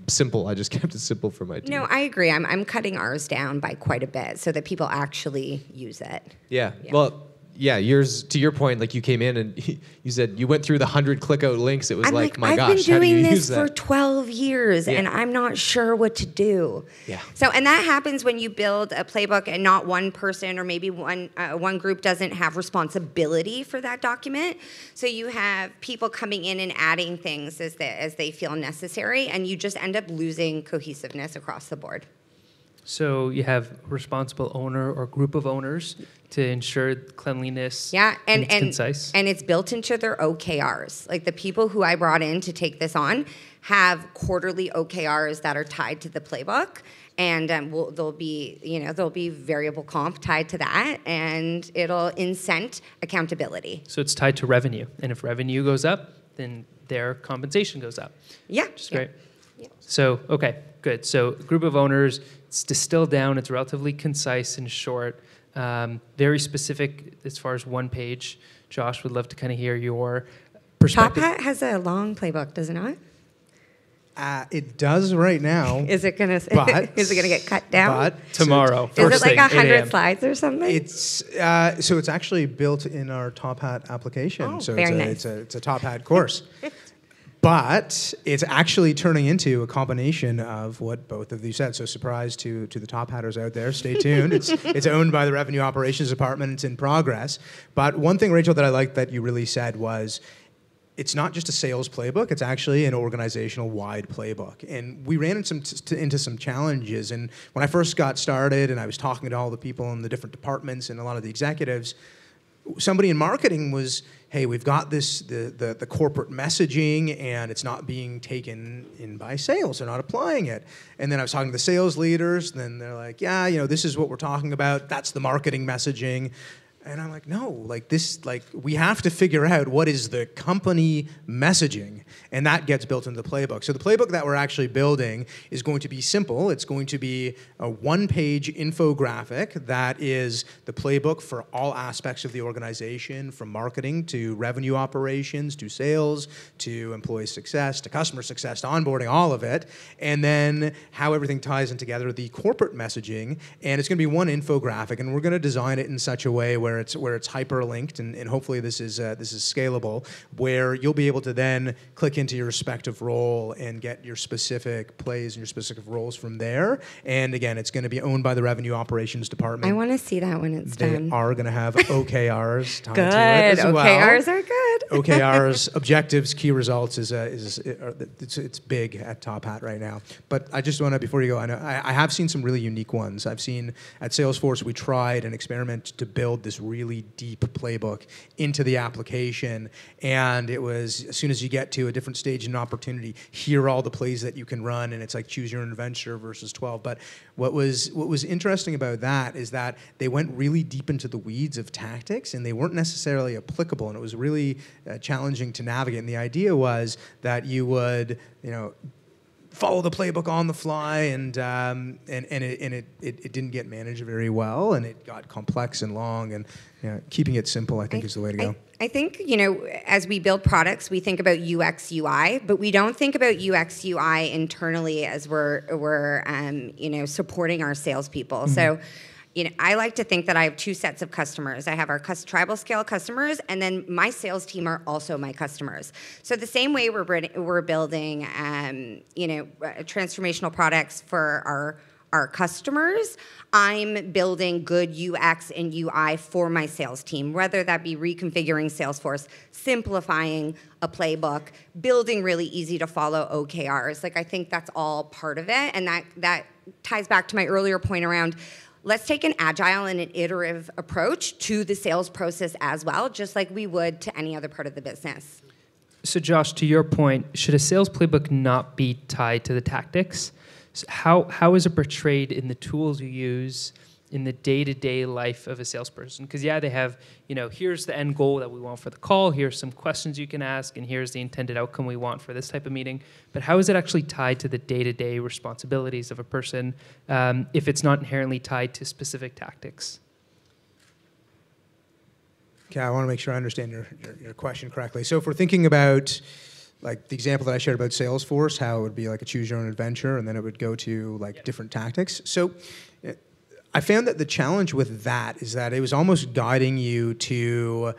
simple. I just kept it simple for my team. No, I agree. I'm cutting ours down by quite a bit so that people actually use it. Yeah. Well, yeah, yours, to your point, like you came in and you said you went through the 100 click-out links. It was like, my gosh, how do you use that? I've been doing this for 12 years, and I'm not sure what to do. Yeah. So, and that happens when you build a playbook and not one person or maybe one group doesn't have responsibility for that document. So you have people coming in and adding things as they feel necessary, and you just end up losing cohesiveness across the board. So you have responsible owner or group of owners to ensure cleanliness. Yeah, and it's concise. And it's built into their OKRs. Like the people who I brought in to take this on have quarterly OKRs that are tied to the playbook, and there'll be variable comp tied to that, and it'll incent accountability. So it's tied to revenue, and if revenue goes up, then their compensation goes up. Yeah, which is great. Yeah. So okay, good. So group of owners. It's distilled down. It's relatively concise and short. Very specific as far as one page. Josh, would love to kind of hear your perspective. Top Hat has a long playbook, does it not? It does right now. Is it gonna get cut down? But tomorrow. Is it like thing, 100 slides or something? It's so it's actually built in our Top Hat application. Oh, so very nice. It's a Top Hat course. But it's actually turning into a combination of what both of you said. So surprise to the top hatters out there. Stay tuned. It's owned by the Revenue Operations Department. It's in progress. But one thing, Rachel, that I liked that you really said was it's not just a sales playbook. It's actually an organizational-wide playbook. And we ran into some challenges. And when I first got started and I was talking to all the people in the different departments and a lot of the executives, somebody in marketing was, hey, we've got the corporate messaging and it's not being taken in by sales. They're not applying it. And then I was talking to the sales leaders, and then they're like, yeah, this is what we're talking about. That's the marketing messaging. And I'm like, no, we have to figure out what is the company messaging, and that gets built into the playbook. So the playbook that we're actually building is going to be simple. It's going to be a one-page infographic that is the playbook for all aspects of the organization, from marketing to revenue operations to sales to employee success to customer success to onboarding, all of it, and then how everything ties in together, the corporate messaging, and it's going to be one infographic, and we're going to design it in such a way where it's hyperlinked, and hopefully this is scalable, where you'll be able to then click into your respective role and get your specific plays and your specific roles from there. And again, it's going to be owned by the Revenue Operations Department. I want to see that when it's done. They are going to have OKRs tied good. to it as well. OKRs are good. OKRs, objectives, key results it's big at Top Hat right now. But I just want to, before you go, I have seen some really unique ones. I've seen at Salesforce, we tried an experiment to build this really deep playbook into the application, and it was, as soon as you get to a different stage in an opportunity, here are all the plays that you can run, and it's like choose your own adventure versus 12. But what was interesting about that is that they went really deep into the weeds of tactics, and they weren't necessarily applicable, and it was really challenging to navigate. And the idea was that you would, follow the playbook on the fly, and it didn't get managed very well, and it got complex and long, and keeping it simple, I think, is the way to go. I think, as we build products, we think about UX, UI, but we don't think about UX, UI internally as we're supporting our salespeople. Mm-hmm. So, I like to think that I have two sets of customers. I have our tribal scale customers, and then my sales team are also my customers. So the same way we're building, transformational products for our customers, I'm building good UX and UI for my sales team, whether that be reconfiguring Salesforce, simplifying a playbook, building really easy to follow OKRs. I think that's all part of it, and that ties back to my earlier point around let's take an agile and an iterative approach to the sales process as well, just like we would to any other part of the business. So Josh, to your point, should a sales playbook not be tied to the tactics? So how is it portrayed in the tools you use in the day-to-day life of a salesperson? Because they have, here's the end goal that we want for the call, here's some questions you can ask, and here's the intended outcome we want for this type of meeting. But how is it actually tied to the day-to-day responsibilities of a person if it's not inherently tied to specific tactics? Okay, I want to make sure I understand your question correctly. So if we're thinking about the example that I shared about Salesforce, how it would be like a choose your own adventure, and then it would go to different tactics. So I found that the challenge with that is that it was almost guiding you to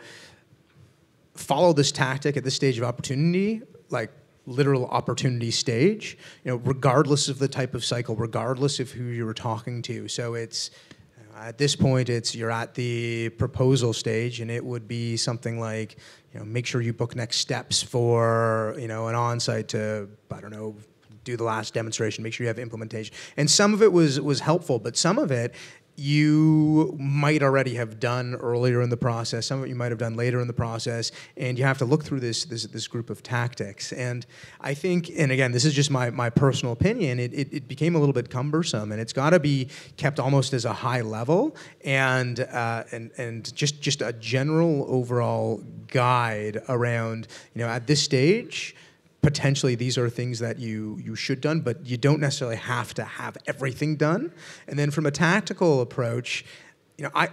follow this tactic at this stage of opportunity, literal opportunity stage, regardless of the type of cycle, regardless of who you were talking to. So it's at this point, you're at the proposal stage, and it would be something like, make sure you book next steps for an on-site to, do the last demonstration, make sure you have implementation. And some of it was helpful, but some of it you might already have done earlier in the process, some of it you might have done later in the process, and you have to look through this group of tactics. And I think, and again, this is just my personal opinion, it became a little bit cumbersome, and it's got to be kept almost as a high level, and just a general overall guide around, at this stage, potentially these are things that you should done, but you don't necessarily have to have everything done. And then from a tactical approach, I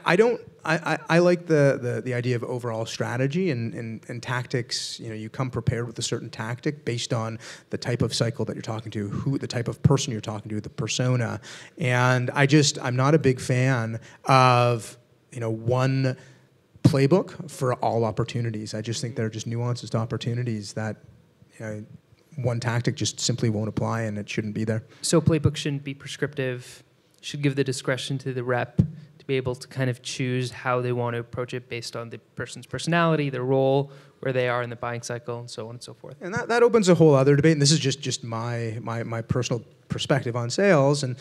like the idea of overall strategy and tactics. You come prepared with a certain tactic based on the type of cycle that you're talking to, the type of person you're talking to, the persona. And I'm not a big fan of one playbook for all opportunities. I just think there are just nuances to opportunities that one tactic just simply won't apply, and it shouldn't be there. So playbook shouldn't be prescriptive, should give the discretion to the rep to be able to kind of choose how they want to approach it based on the person's personality, their role, where they are in the buying cycle, and so on and so forth. And that opens a whole other debate, and this is just my personal perspective on sales, and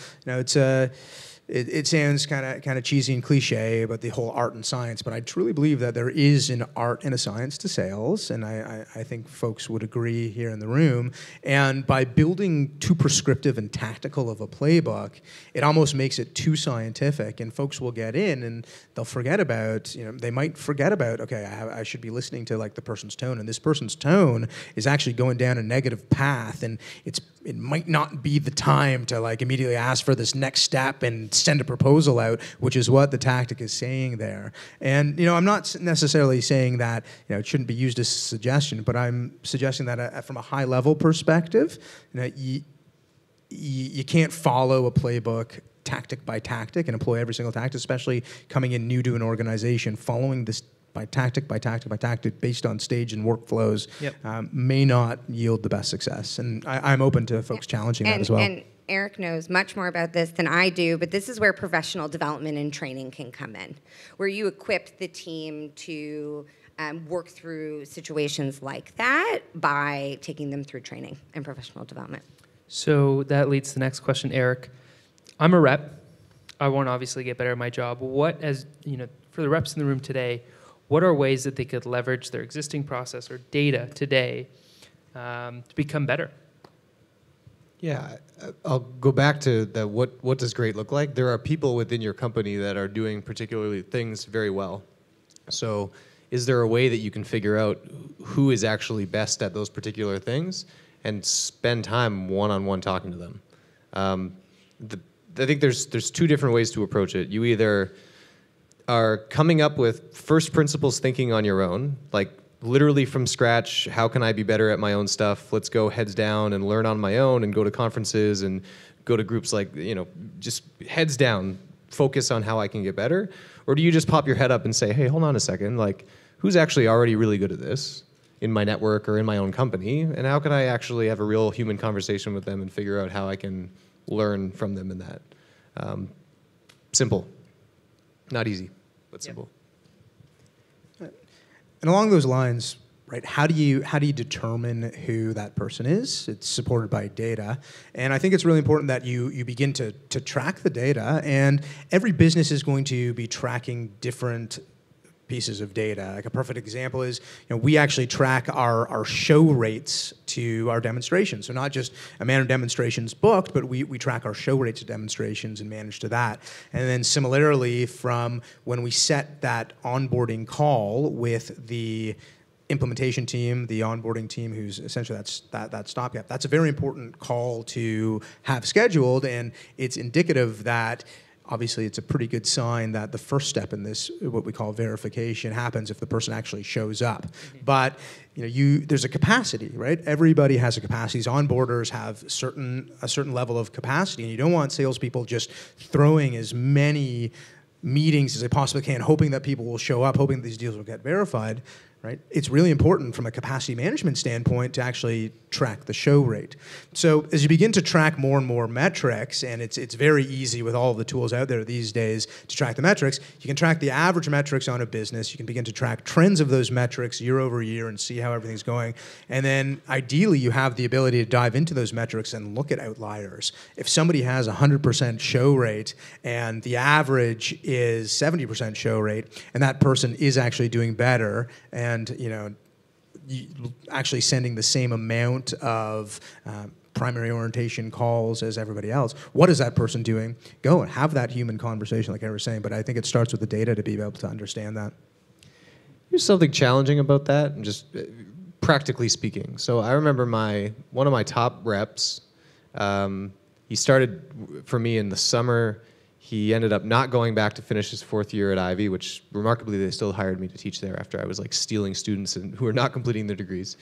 it sounds kind of cheesy and cliche about the whole art and science, but I truly believe that there is an art and a science to sales, and I think folks would agree here in the room. And by building too prescriptive and tactical of a playbook, it almost makes it too scientific, and folks will get in and they'll forget about, they might forget about, okay, I should be listening to the person's tone, and this person's tone is actually going down a negative path, and it might not be the time to immediately ask for this next step and send a proposal out, which is what the tactic is saying there. And I'm not necessarily saying that it shouldn't be used as a suggestion, but I'm suggesting that from a high level perspective, you can't follow a playbook tactic by tactic and employ every single tactic, especially coming in new to an organization. Following this by tactic based on stage and workflows may not yield the best success. And I'm open to folks challenging that as well. And Eric knows much more about this than I do, but this is where professional development and training can come in, where you equip the team to work through situations like that by taking them through training and professional development. So that leads to the next question, Eric. I'm a rep. I want to obviously get better at my job. What, for the reps in the room today, what are ways that they could leverage their existing process or data today to become better? Yeah, I'll go back to the what does great look like? There are people within your company that are doing particularly things very well. So is there a way that you can figure out who is actually best at those particular things and spend time one-on-one talking to them. I think there's two different ways to approach it. You either are coming up with first principles thinking on your own, like literally from scratch, how can I be better at my own stuff? Let's go heads down and learn on my own and go to conferences and go to groups like, just heads down, focus on how I can get better? Or do you just pop your head up and say, hey, hold on a second, like who's actually already really good at this in my network or in my own company? And how can I actually have a real human conversation with them and figure out how I can learn from them in that? Simple. Not easy, but simple. And along those lines, right, how do you determine who that person is? It's supported by data. And I think it's really important that you begin to track the data. And every business is going to be tracking different pieces of data. Like a perfect example is, we actually track our show rates to our demonstrations. So not just amount of demonstrations booked, but we track our show rates of demonstrations and manage to that. And then similarly, from when we set that onboarding call with the implementation team, the onboarding team, who's essentially that stopgap. That's a very important call to have scheduled, and it's indicative that obviously it's a pretty good sign that the first step in this, what we call verification, happens if the person actually shows up. Mm-hmm. But there's a capacity, right? Everybody has a capacity. These onboarders have a certain level of capacity, and you don't want salespeople just throwing as many meetings as they possibly can, hoping that people will show up, hoping that these deals will get verified. Right? It's really important from a capacity management standpoint to actually track the show rate. So as you begin to track more and more metrics, and it's very easy with all of the tools out there these days to track the metrics, you can track the average metrics on a business, you can begin to track trends of those metrics year over year and see how everything's going. And then ideally you have the ability to dive into those metrics and look at outliers. If somebody has 100% show rate and the average is 70% show rate, and that person is actually doing better, and actually sending the same amount of primary orientation calls as everybody else. What is that person doing? Go and have that human conversation, like I was saying. But I think it starts with the data to be able to understand that. There's something challenging about that, and just practically speaking. So I remember one of my top reps. He started for me in the summer. He ended up not going back to finish his 4th year at Ivy, which remarkably they still hired me to teach there after I was like stealing students who were not completing their degrees.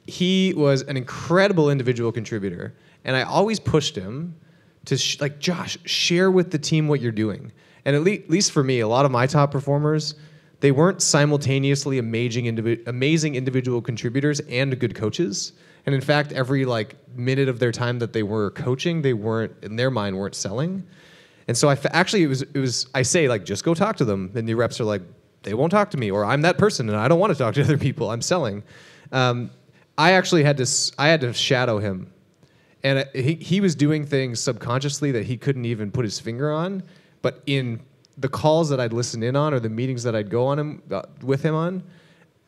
He was an incredible individual contributor, and I always pushed him to Josh, share with the team what you're doing. And at least for me, a lot of my top performers, they weren't simultaneously amazing individual contributors and good coaches. And in fact, every minute of their time that they were coaching, they weren't, in their mind, weren't selling. And so I say just go talk to them. And the reps are like, they won't talk to me, or I'm that person and I don't want to talk to other people. I'm selling. I actually had to shadow him, and he was doing things subconsciously that he couldn't even put his finger on. But in the calls that I'd listen in on, or the meetings that I'd go on with him on,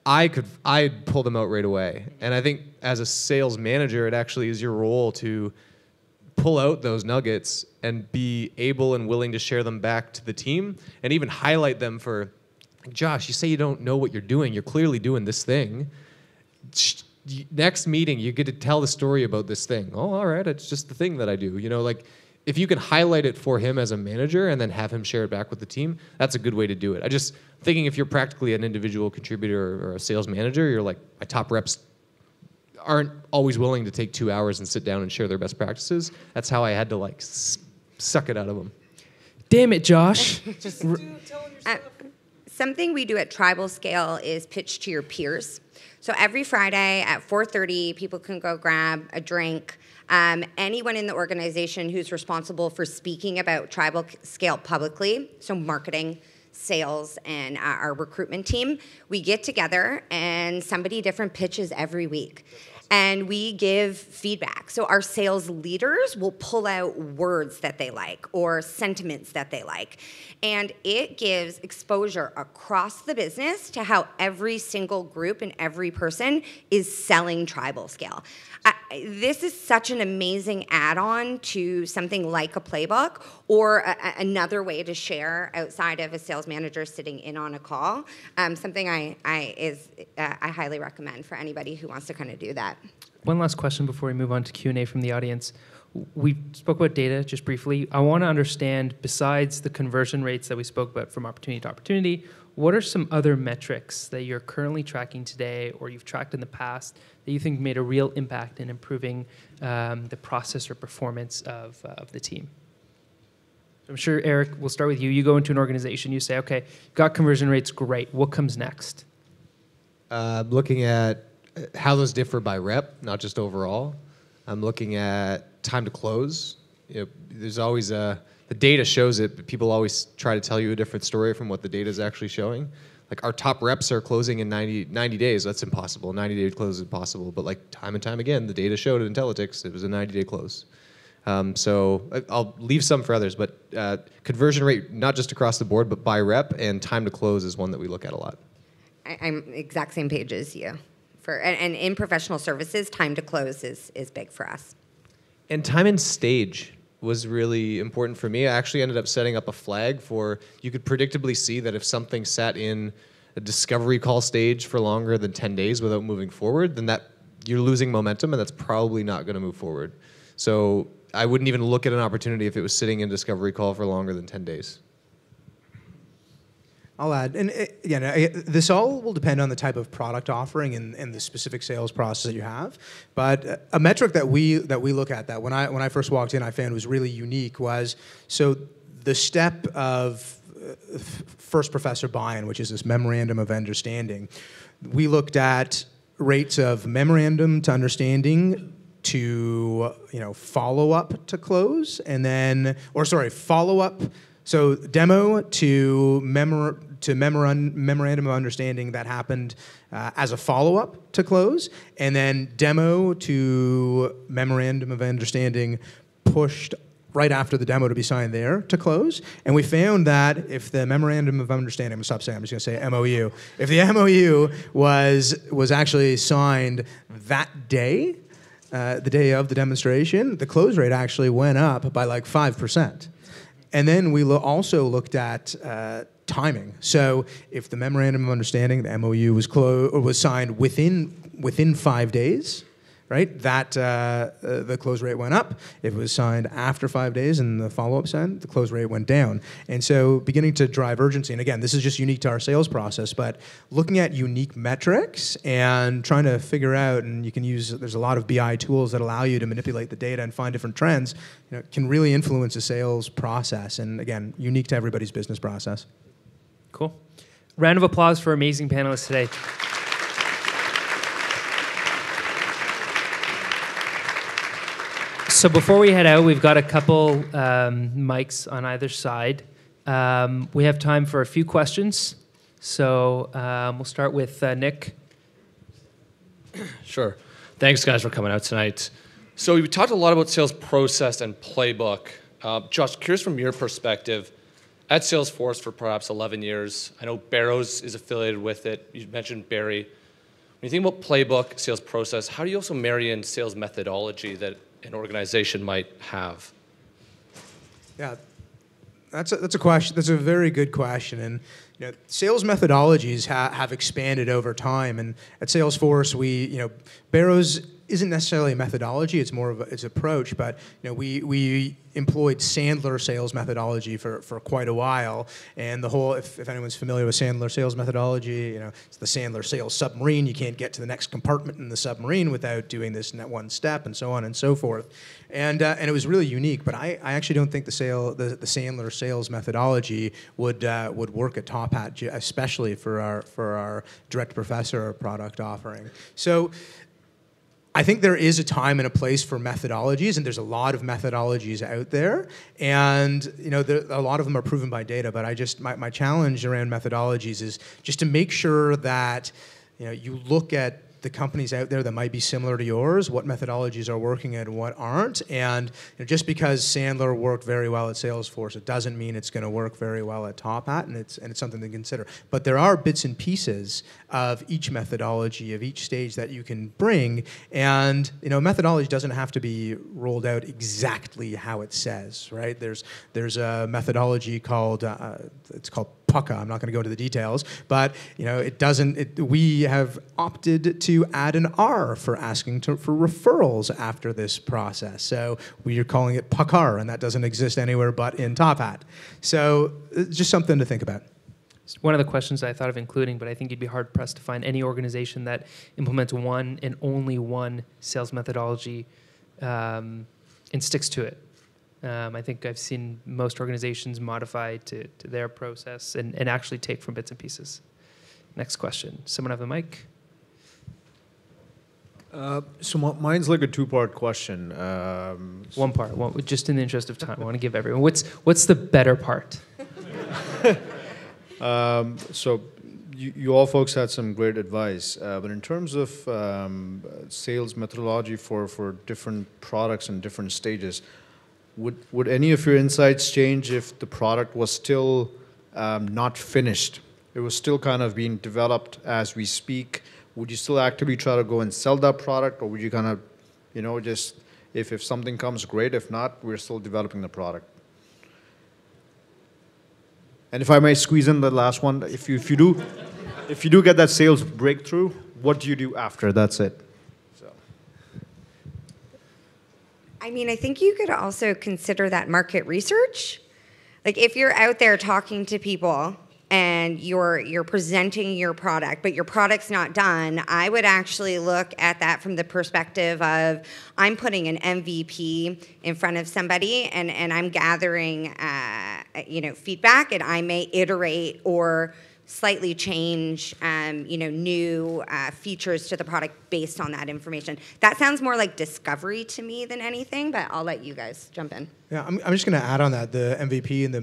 I'd pull them out right away. And I think as a sales manager, it actually is your role to pull out those nuggets and be able and willing to share them back to the team, and even highlight them for, Josh, you say you don't know what you're doing. You're clearly doing this thing. Next meeting, you get to tell the story about this thing. Oh, all right, it's just the thing that I do. If you can highlight it for him as a manager and then have him share it back with the team, that's a good way to do it. I just thinking if you're practically an individual contributor or a sales manager, you're like, my top reps aren't always willing to take 2 hours and sit down and share their best practices. That's how I had to suck it out of them. Damn it, Josh. Just tell them your stuff. Something we do at Tribal Scale is pitch to your peers. So every Friday at 4:30, people can go grab a drink. Anyone in the organization who's responsible for speaking about Tribal Scale publicly, so marketing, sales, and our recruitment team, we get together and somebody different pitches every week. And we give feedback. So our sales leaders will pull out words that they like or sentiments that they like. And it gives exposure across the business to how every single group and every person is selling Tribal Scale. This is such an amazing add-on to something like a playbook, or another way to share outside of a sales manager sitting in on a call. Something I highly recommend for anybody who wants to kind of do that. One last question before we move on to Q&A from the audience. We spoke about data just briefly. I want to understand, besides the conversion rates that we spoke about from opportunity to opportunity, what are some other metrics that you're currently tracking today or you've tracked in the past that you think made a real impact in improving the process or performance of the team? I'm sure, Eric, we'll start with you. You go into an organization, you say, okay, got conversion rates, great. What comes next? Looking at how those differ by rep, not just overall. I'm looking at time to close. There's always the data shows it, but people always try to tell you a different story from what the data is actually showing. Like our top reps are closing in 90 days. That's impossible. 90-day close is impossible. But like time and time again, the data showed in Intellityx it was a 90-day close. So I'll leave some for others, but conversion rate, not just across the board, but by rep, and time to close is one that we look at a lot. I'm exact same page as you. And in professional services, time to close is big for us. And time in stage was really important for me. I actually ended up setting up a flag for, you could predictably see that if something sat in a discovery call stage for longer than 10 days without moving forward, then that you're losing momentum, and that's probably not going to move forward. So I wouldn't even look at an opportunity if it was sitting in discovery call for longer than 10 days. I'll add, and again, this all will depend on the type of product offering and the specific sales process that you have. But a metric that we look at that when I first walked in, I found was really unique was so the step of first professor buy-in, which is this memorandum of understanding. We looked at rates of memorandum to understanding to follow up to close, and then follow up. So demo to memorandum of understanding that happened as a follow-up to close, and then demo to memorandum of understanding pushed right after the demo to be signed there to close. And we found that if the memorandum of understanding, I'm just going to say MOU, if the MOU was actually signed that day, the day of the demonstration, the close rate actually went up by like 5%. And then we also looked at timing. So if the memorandum of understanding, the MOU, was signed within 5 days, right? That the close rate went up. If it was signed after 5 days and the follow-up signed, the close rate went down. And so beginning to drive urgency. And again, this is just unique to our sales process, but looking at unique metrics and trying to figure out, and you can use, there's a lot of BI tools that allow you to manipulate the data and find different trends, can really influence the sales process. And again, unique to everybody's business process. Cool. Round of applause for amazing panelists today. So before we head out, we've got a couple mics on either side. We have time for a few questions. So we'll start with Nick. Sure. Thanks, guys, for coming out tonight. So we talked a lot about sales process and playbook. Josh, curious from your perspective, at Salesforce for perhaps 11 years, I know Barrows is affiliated with it. You mentioned Barry. When you think about playbook, sales process, how do you also marry in sales methodology that an organization might have? Yeah, that's a question. That's a very good question. And sales methodologies have expanded over time. And at Salesforce, Barrows isn't necessarily a methodology; it's more of its approach. But we employed Sandler sales methodology for quite a while. And the whole, if anyone's familiar with Sandler sales methodology, it's the Sandler sales submarine. You can't get to the next compartment in the submarine without doing this one step, and so on and so forth. And it was really unique. But I actually don't think the Sandler sales methodology would work at Top Hat, especially for our direct professor product offering. So I think there is a time and a place for methodologies, and there's a lot of methodologies out there, and a lot of them are proven by data. But my challenge around methodologies is just to make sure that you look at the companies out there that might be similar to yours, what methodologies are working and what aren't. And just because Sandler worked very well at Salesforce, it doesn't mean it's going to work very well at Top Hat, and it's something to consider. But there are bits and pieces of each methodology, of each stage that you can bring. And methodology doesn't have to be rolled out exactly how it says, right? There's a methodology called pucka. I'm not going to go into the details, but it doesn't. We have opted to add an R for asking for referrals after this process. So we are calling it puckar, and that doesn't exist anywhere but in Top Hat. So just something to think about. It's one of the questions I thought of including, but I think you'd be hard pressed to find any organization that implements one and only one sales methodology and sticks to it. I think I've seen most organizations modify to their process and actually take from bits and pieces. Next question. Someone have a mic? So mine's like a two-part question. One part, just in the interest of time. I want to give everyone. What's the better part? So you all folks had some great advice, but in terms of sales methodology for different products and different stages, would any of your insights change if the product was still not finished? It was still kind of being developed as we speak. Would you still actively try to go and sell that product, or would you kind of, just if something comes, great. If not, we're still developing the product. And if I may squeeze in the last one, if you do get that sales breakthrough, what do you do after? That's it. So. I mean, I think you could also consider that market research. Like if you're out there talking to people and you're presenting your product, but your product's not done, I would actually look at that from the perspective of I'm putting an MVP in front of somebody and I'm gathering feedback, and I may iterate or slightly change new features to the product based on that information. That sounds more like discovery to me than anything, but I'll let you guys jump in. Yeah, I'm just going to add on that, the MVP and the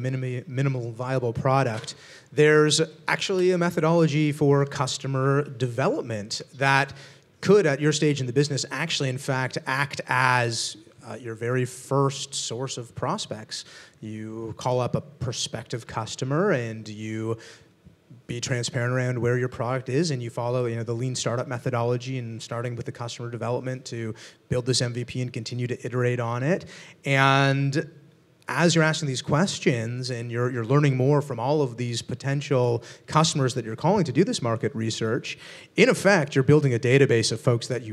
minimal viable product. There's actually a methodology for customer development that could, at your stage in the business, actually, in fact, act as your very first source of prospects. You call up a prospective customer and you be transparent around where your product is, and you follow the lean startup methodology and starting with the customer development to build this MVP and continue to iterate on it. And as you're asking these questions and you're learning more from all of these potential customers that you're calling to do this market research, in effect, you're building a database of folks that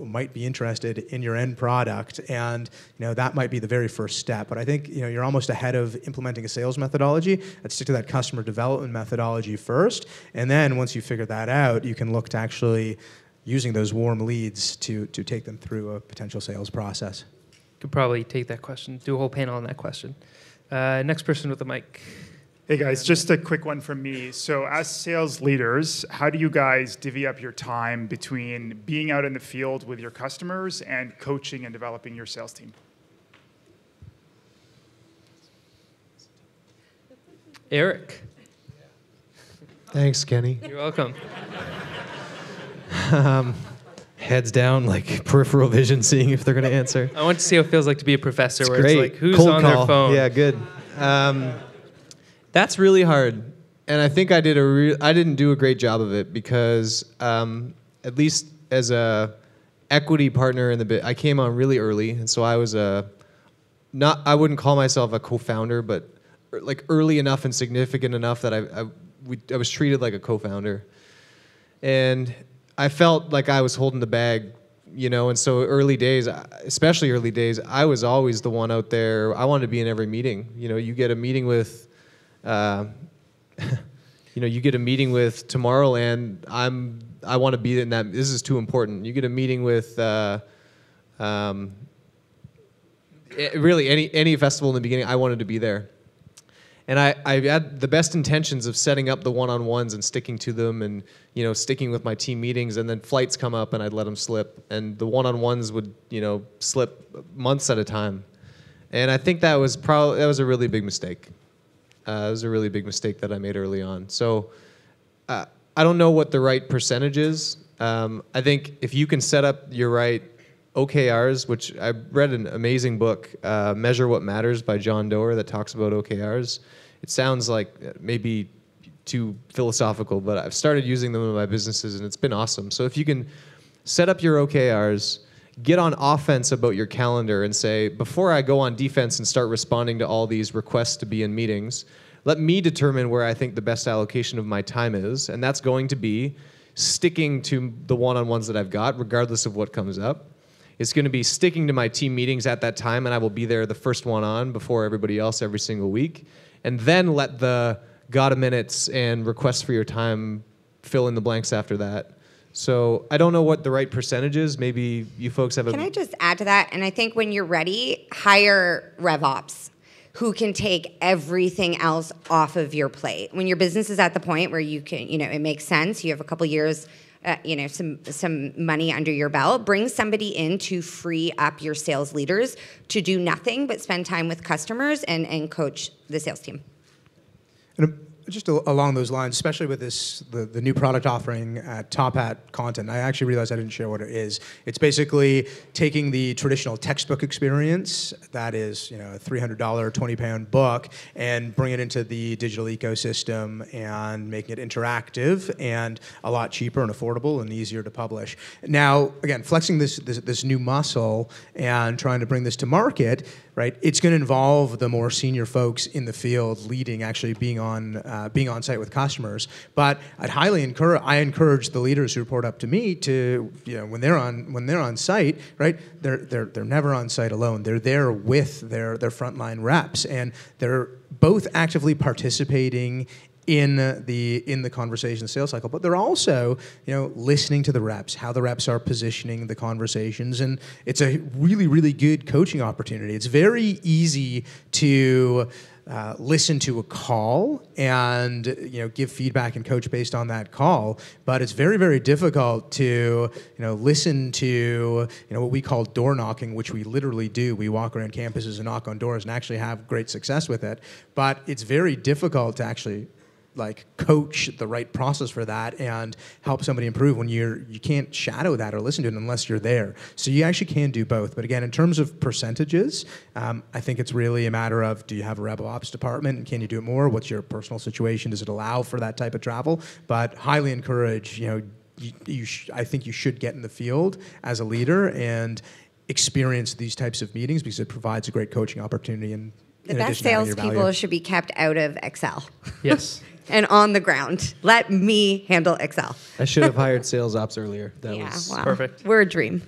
might be interested in your end product, and that might be the very first step. But I think you're almost ahead of implementing a sales methodology. I'd stick to that customer development methodology first, and then once you figure that out, you can look to actually using those warm leads to take them through a potential sales process. Could probably take that question, do a whole panel on that question. Next person with the mic. Hey guys, just a quick one from me. So as sales leaders, how do you guys divvy up your time between being out in the field with your customers and coaching and developing your sales team? Eric. Thanks, Kenny. You're welcome. Heads down, like peripheral vision, seeing if they're going to answer. I want to see how it feels like to be a professor, It's where great. it's like, who's Cold on call. their phone? Yeah, good. That's really hard, and I think I didn't do a great job of it because at least as a equity partner in the bit, I came on really early, and so I was I wouldn't call myself a co-founder, but like early enough and significant enough that I was treated like a co-founder, and I felt like I was holding the bag, and so early days, especially early days, I was always the one out there. I wanted to be in every meeting. You get a meeting with, you get a meeting with Tomorrowland. I want to be in that. This is too important. You get a meeting with, really any festival in the beginning. I wanted to be there. And I had the best intentions of setting up the one-on-ones and sticking to them and, sticking with my team meetings, and then flights come up and I'd let them slip. And the one-on-ones would, slip months at a time. And I think that was a really big mistake. It was a really big mistake that I made early on. So I don't know what the right percentage is. I think if you can set up your right OKRs, which I read an amazing book, Measure What Matters by John Doerr, that talks about OKRs. It sounds like maybe too philosophical, but I've started using them in my businesses, and it's been awesome. So if you can set up your OKRs, get on offense about your calendar and say, before I go on defense and start responding to all these requests to be in meetings, let me determine where I think the best allocation of my time is, and that's going to be sticking to the one-on-ones that I've got, regardless of what comes up. It's going to be sticking to my team meetings at that time, and I will be there the first one on before everybody else every single week. And then let the got a minutes and requests for your time fill in the blanks after that. So I don't know what the right percentage is. Maybe you folks have a... Can I just add to that? And I think when you're ready, hire RevOps who can take everything else off of your plate. When your business is at the point where you can, it makes sense, you have a couple years some money under your belt, bring somebody in to free up your sales leaders to do nothing but spend time with customers and coach the sales team. And just along those lines, especially with the new product offering, Top Hat Content, I actually realized I didn't share what it is. It's basically taking the traditional textbook experience, that is, a $300, £20 book, and bring it into the digital ecosystem and making it interactive and a lot cheaper and affordable and easier to publish. Now, again, flexing this new muscle and trying to bring this to market, right? It's going to involve the more senior folks in the field leading, actually being on site with customers. But I encourage the leaders who report up to me to, when they're on site, right? They're never on site alone. They're there with their frontline reps, and they're both actively participating in the conversation, the sales cycle, but they're also listening to the reps, how the reps are positioning the conversations, and it's a really, really good coaching opportunity. It's very easy to listen to a call and give feedback and coach based on that call, but it's very, very difficult to listen to what we call door knocking, which we literally do. We walk around campuses and knock on doors and actually have great success with it, but it's very difficult to actually coach the right process for that and help somebody improve when you can't shadow that or listen to it unless you're there. So you actually can do both. But again, in terms of percentages, I think it's really a matter of, do you have a RevOps department and can you do it more? What's your personal situation? Does it allow for that type of travel? But highly encourage, I think you should get in the field as a leader and experience these types of meetings because it provides a great coaching opportunity. And the best salespeople should be kept out of Excel. Yes. And on the ground. Let me handle Excel. I should have hired sales ops earlier. That was wow. Perfect. We're a dream.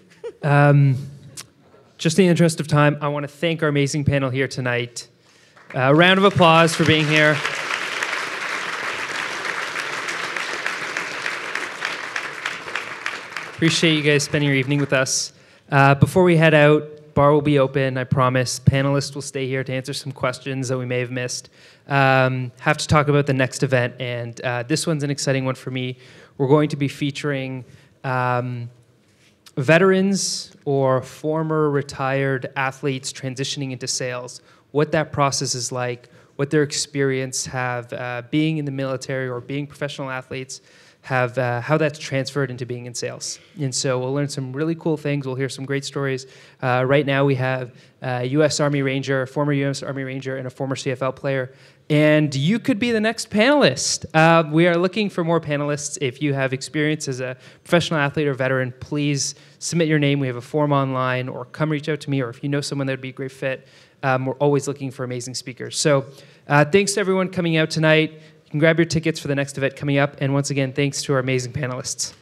Just in the interest of time, I want to thank our amazing panel here tonight. A round of applause for being here. Appreciate you guys spending your evening with us. Before we head out, bar will be open, I promise. Panelists will stay here to answer some questions that we may have missed. Have to talk about the next event, and this one's an exciting one for me. We're going to be featuring veterans or former retired athletes transitioning into sales, what that process is like, what their experience have being in the military or being professional athletes, have how that's transferred into being in sales. And so we'll learn some really cool things. We'll hear some great stories. Right now we have a U.S. Army Ranger, former U.S. Army Ranger, and a former CFL player. And you could be the next panelist. We are looking for more panelists. If you have experience as a professional athlete or veteran, please submit your name. We have a form online, or come reach out to me, or if you know someone that would be a great fit. We're always looking for amazing speakers. So thanks to everyone coming out tonight. You can grab your tickets for the next event coming up. And once again, thanks to our amazing panelists.